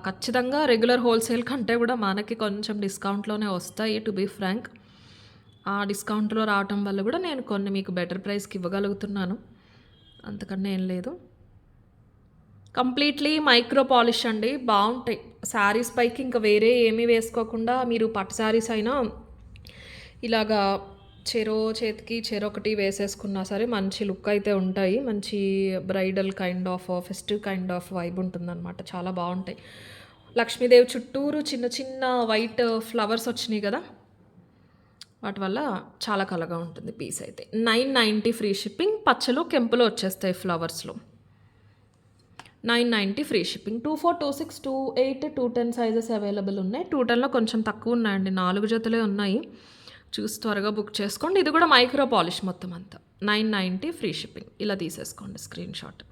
ఖచ్చితంగా రెగ్యులర్ హోల్సేల్ కంటే కూడా మనకి కొంచెం డిస్కౌంట్లోనే వస్తాయి, టు బీ ఫ్రాంక్. ఆ డిస్కౌంట్లో రావటం వల్ల కూడా నేను కొన్ని మీకు బెటర్ ప్రైస్కి ఇవ్వగలుగుతున్నాను, అంతకన్నా ఏం లేదు. కంప్లీట్లీ మైక్రో పాలిష్ అండి, బాగుంటాయి. శారీస్ పైకి ఇంకా వేరే ఏమీ వేసుకోకుండా మీరు పట్టు శారీస్ అయినా ఇలాగా చేతికి చెరొకటి వేసేసుకున్నా సరే మంచి లుక్ అయితే ఉంటాయి. మంచి bridal kind of, festive kind of vibe ఉంటుందన్నమాట. చాలా బాగుంటాయి. లక్ష్మీదేవి చుట్టూరు చిన్న చిన్న వైట్ ఫ్లవర్స్ వచ్చినాయి కదా, వాటి వల్ల చాలా కలగా ఉంటుంది పీస్ అయితే. 990 ఫ్రీ షిప్పింగ్. పచ్చలు కెంపులు వచ్చేస్తాయి ఫ్లవర్స్లో. 990 ఫ్రీ షిప్పింగ్. 24, 26, 28, 210 సైజెస్ అవైలబుల్ ఉన్నాయి. 210లో కొంచెం తక్కువ ఉన్నాయండి, 4 జతలే ఉన్నాయి. చూసి త్వరగా బుక్ చేసుకోండి. ఇది కూడా మైక్రో పాలిష్ మొత్తం అంతా. 990 ఫ్రీ షిప్పింగ్. ఇలా తీసేసుకోండి స్క్రీన్ షాట్.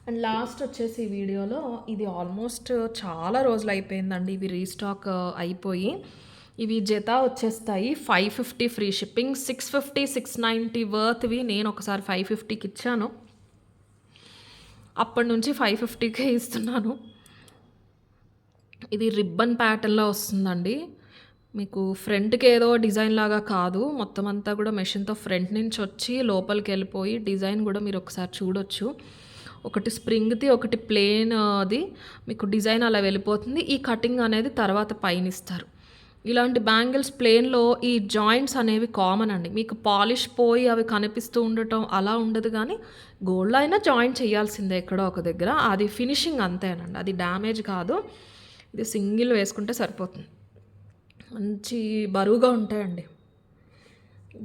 అండ్ లాస్ట్ వచ్చేసి ఈ వీడియోలో ఇది ఆల్మోస్ట్ చాలా రోజులు అయిపోయిందండి ఇవి రీస్టాక్ అయిపోయి. ఇవి జత వచ్చేస్తాయి 550 ఫ్రీ షిప్పింగ్. 650, 690 వర్త్వి నేను ఒకసారి 550కి ఇచ్చాను, అప్పటి నుంచి 550కే ఇస్తున్నాను. ఇది రిబ్బన్ ప్యాటర్న్లో వస్తుందండి. మీకు ఫ్రంట్‌కి ఏదో డిజైన్ లాగా కాదు. మొత్తం అంతా కూడా మెషిన్‌తో ఫ్రంట్ నుంచి వచ్చి లోపలికెళ్ళిపోయి డిజైన్ కూడా మీరు ఒకసారి చూడొచ్చు. ఒకటి స్ప్రింగ్‌ది, ఒకటి ప్లెయిన్‌ది మీకు డిజైన్ అలా వెళ్ళిపోతుంది. ఈ కటింగ్ అనేది తర్వాత పైనిస్తారు. ఇలాంటి బ్యాంగిల్స్ ప్లెయిన్‌లో ఈ జాయింట్స్ అనేవి కామన్ అండి. మీకు పాలిష్ పోయి అవి కనిపిస్తూ ఉండటం అలా ఉండదు గానీ, గోల్డ్‌లో అయినా జాయింట్ చేయాల్సిందే ఎక్కడో ఒక దగ్గర. అది ఫినిషింగ్ అంతేనండి. అది డ్యామేజ్ కాదు. ఇది సింగిల్ వేసుకుంటే సరిపోతుంది. మంచి బరువుగా ఉంటాయండి.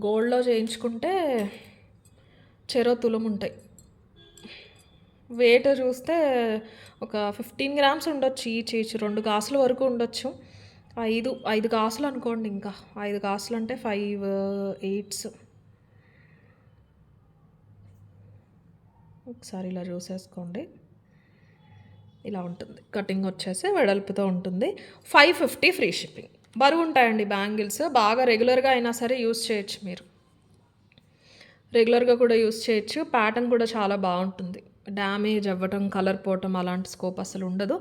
గోల్డ్‌లో చేయించుకుంటే చెరో తులముంటాయి. వెయిట్ చూస్తే ఒక 15 గ్రామ్స్ ఉండొచ్చు ఈచ్ 2 కాసుల వరకు ఉండొచ్చు. 5 కాసులు అనుకోండి ఇంకా. 5 కాసులంటే 5 ఎయిట్స్. ఒకసారి ఇలా చూసేసుకోండి. ఇలా ఉంటుంది. కటింగ్ వచ్చేసి వెడల్పుతో ఉంటుంది. 550 ఫ్రీ షిప్పింగ్. బరువుంటాయండి బ్యాంగిల్స్. బాగా రెగ్యులర్‌గా అయినా సరే యూజ్ చేయొచ్చు మీరు. రెగ్యులర్‌గా కూడా యూజ్ చేయొచ్చు. ప్యాటర్న్ కూడా చాలా బావుంటుంది. డ్యామేజ్ అవ్వటం, కలర్ పోవటం అలాంటి స్కోప్ అసలు ఉండదు.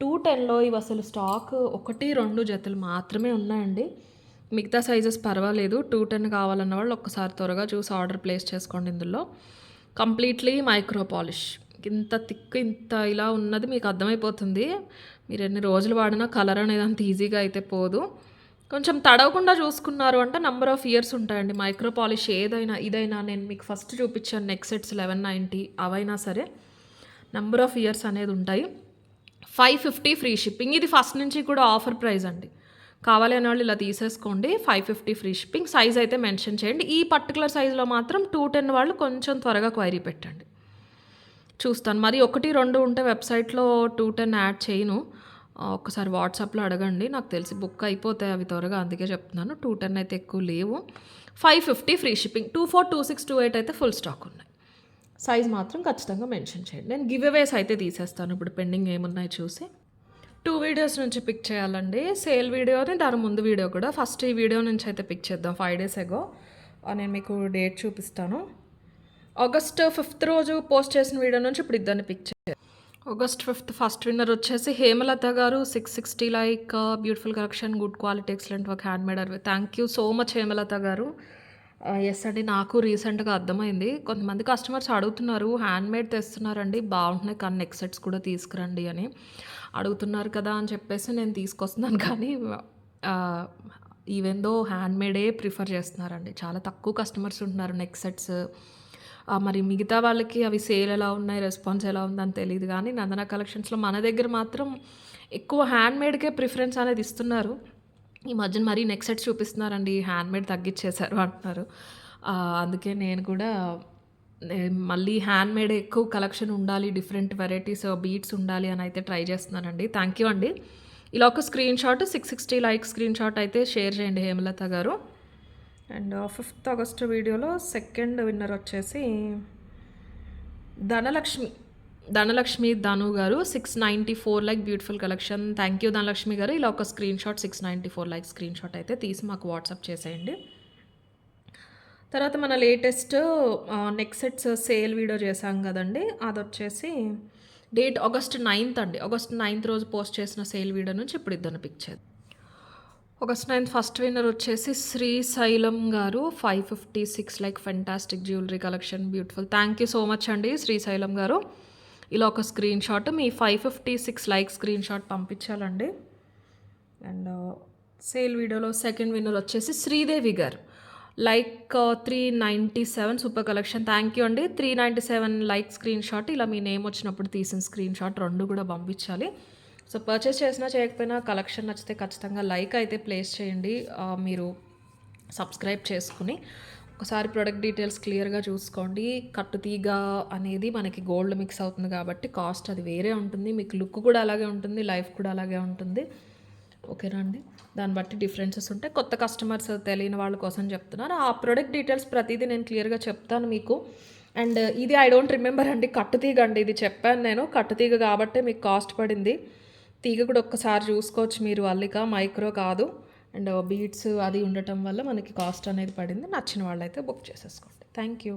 210లో ఇవి అసలు స్టాక్ 1, 2 జతలు మాత్రమే ఉన్నాయండి. మిగతా సైజెస్ పర్వాలేదు. 210 కావాలన్న వాళ్ళు ఒక్కసారి త్వరగా చూసి ఆర్డర్ ప్లేస్ చేసుకోండి ఇందులో. Completely micro polish. ఇంత థిక్ ఇంత ఇలా ఉన్నది మీకు అర్థమైపోతుంది. మీరు ఎన్ని రోజులు వాడినా కలర్ అనేది అంత ఈజీగా అయితే పోదు. కొంచెం తడవకుండా చూసుకున్నారు అంటే నంబర్ ఆఫ్ ఇయర్స్ ఉంటాయండి. మైక్రో పాలిష్ ఏదైనా ఇదైనా నేను మీకు ఫస్ట్ చూపించాను నెక్ సెట్స్ 1190 అవైనా సరే నంబర్ ఆఫ్ ఇయర్స్ అనేది ఉంటాయి. 550 ఫ్రీ షిప్పింగ్. ఇది ఫస్ట్ నుంచి కూడా ఆఫర్ ప్రైస్ అండి. కావాలి అనే వాళ్ళు ఇలా తీసేసుకోండి. 550 ఫ్రీ షిప్పింగ్. సైజ్ అయితే మెన్షన్ చేయండి. ఈ పర్టికులర్ సైజులో మాత్రం 210 వాళ్ళు కొంచెం త్వరగా క్వైరీ పెట్టండి. చూస్తాను. మరి 1, 2 ఉంటే వెబ్సైట్‌లో 210 యాడ్ చేయను. ఒక్కసారి వాట్సాప్‌లో అడగండి. నాకు తెలిసి బుక్ అయిపోతాయి అవి త్వరగా, అందుకే చెప్తున్నాను. 210 అయితే ఎక్కువ లేవు. 550 ఫ్రీ షిప్పింగ్. 24, 26, 28 అయితే ఫుల్ స్టాక్ ఉన్నాయి. సైజ్ మాత్రం ఖచ్చితంగా మెన్షన్ చేయండి. నేను గివ్ అవేస్ అయితే తీసేస్తాను. ఇప్పుడు పెండింగ్ ఏమున్నాయి చూసి. 2 వీడియోస్ నుంచి పిక్ చేయాలండి. సేల్ వీడియోని, దాని ముందు వీడియో కూడా. ఫస్ట్ ఈ వీడియో నుంచి అయితే పిక్ చేద్దాం. 5 డేస్ ఎగో నేను మీకు డేట్ చూపిస్తాను. ఆగస్ట్ 5th రోజు పోస్ట్ చేసిన వీడియో నుంచి ఇప్పుడు ఇద్దరిని పిక్ చేయాలి. ఆగస్ట్ 5th ఫస్ట్ విన్నర్ వచ్చేసి హేమలత గారు. 660 like, beautiful collection, good quality, excellent work, hand made. Thank you so much Hemalatha గారు. ఎస్ అండి, నాకు రీసెంట్గా అర్థమైంది. కొంతమంది కస్టమర్స్ అడుగుతున్నారు, హ్యాండ్ మేడ్ తెస్తున్నారండి బాగుంటున్నాయి కానీ నెక్ సెట్స్ కూడా తీసుకురండి అని అడుగుతున్నారు కదా అని చెప్పేసి నేను తీసుకొస్తున్నాను. కానీ even though handmade prefer చేస్తున్నారండి. చాలా తక్కువ కస్టమర్స్ ఉంటున్నారు నెక్ సెట్స్. మరి మిగతా వాళ్ళకి అవి సేల్ ఎలా ఉన్నాయి, రెస్పాన్స్ ఎలా ఉందని తెలీదు కానీ నందన కలెక్షన్స్లో మన దగ్గర మాత్రం ఎక్కువ హ్యాండ్ మేడ్కే ప్రిఫరెన్స్ అనేది ఇస్తున్నారు. ఈ మధ్యన మరీ నెక్ సెట్స్ చూపిస్తున్నారండి, హ్యాండ్ మేడ్ తగ్గించేశారు అంటున్నారు. అందుకే నేను కూడా మళ్ళీ హ్యాండ్ మేడ్ ఎక్కువ కలెక్షన్ ఉండాలి, డిఫరెంట్ వెరైటీస్ బీట్స్ ఉండాలి అని అయితే ట్రై చేస్తున్నానండి. థ్యాంక్ యూ అండి. ఇలా ఒక screen shot 660 like screen shot అయితే షేర్ చేయండి హేమలత గారు. అండ్ 5th ఆగస్ట్ వీడియోలో సెకండ్ విన్నర్ వచ్చేసి ధనలక్ష్మి ధను గారు. 694 like, beautiful collection. Thank you Dhanalakshmi గారు. ఇలా ఒక screen shot 694 like screen shot అయితే తీసి మాకు వాట్సాప్ చేసేయండి. తర్వాత మన latest neck sets sale video చేశాం కదండి, అది వచ్చేసి డేట్ ఆగస్ట్ 9th అండి. ఆగస్ట్ 9th రోజు పోస్ట్ చేసిన సేల్ వీడియో నుంచి ఇప్పుడు ఇద్దరిని పిక్ చేద్దాం. ఆగస్ట్ 9th ఫస్ట్ విన్నర్ వచ్చేసి శ్రీశైలం గారు. 556 like, fantastic jewellery collection, beautiful. Thank you so much అండి శ్రీశైలం గారు. ఇలా ఒక స్క్రీన్ షాట్ మీ 556 లైక్ స్క్రీన్ షాట్ పంపించాలండి. అండ్ సేల్ వీడియోలో సెకండ్ విన్నర్ వచ్చేసి శ్రీదేవి గారు. Like 397 super collection. Thank you అండి. 397 లైక్ స్క్రీన్ షాట్. ఇలా మీ నేమ్ వచ్చినప్పుడు తీసిన స్క్రీన్ షాట్ 2 కూడా పంపించాలి. సో పర్చేస్ చేసినా చేయకపోయినా కలెక్షన్ నచ్చితే ఖచ్చితంగా లైక్ అయితే ప్లేస్ చేయండి. మీరు సబ్స్క్రైబ్ చేసుకుని ఒకసారి ప్రొడక్ట్ డీటెయిల్స్ క్లియర్గా చూసుకోండి. కట్టుతీగ అనేది మనకి గోల్డ్ మిక్స్ అవుతుంది కాబట్టి కాస్ట్ అది వేరే ఉంటుంది. మీకు లుక్ కూడా అలాగే ఉంటుంది, లైఫ్ కూడా అలాగే ఉంటుంది. ఓకేనా అండి, దాన్ని బట్టి డిఫరెన్సెస్ ఉంటాయి. కొత్త కస్టమర్స్ తెలియని వాళ్ళ కోసం చెప్తున్నాను. ఆ ప్రొడక్ట్ డీటెయిల్స్ ప్రతిదీ నేను క్లియర్గా చెప్తాను మీకు. అండ్ ఇది ఐ డోంట్ రిమెంబర్ అండి, కట్టుతీగ అండి. ఇది చెప్పాను నేను, కట్టుతీగ కాబట్టే మీకు కాస్ట్ పడింది. తీగ కూడా ఒక్కసారి చూసుకోవచ్చు మీరు, అల్లిక మైక్రో కాదు. అండ్ బీడ్స్ అది ఉండటం వల్ల మనకి కాస్ట్ అనేది పడింది. నచ్చిన వాళ్ళైతే బుక్ చేసేసుకోండి. Thank you.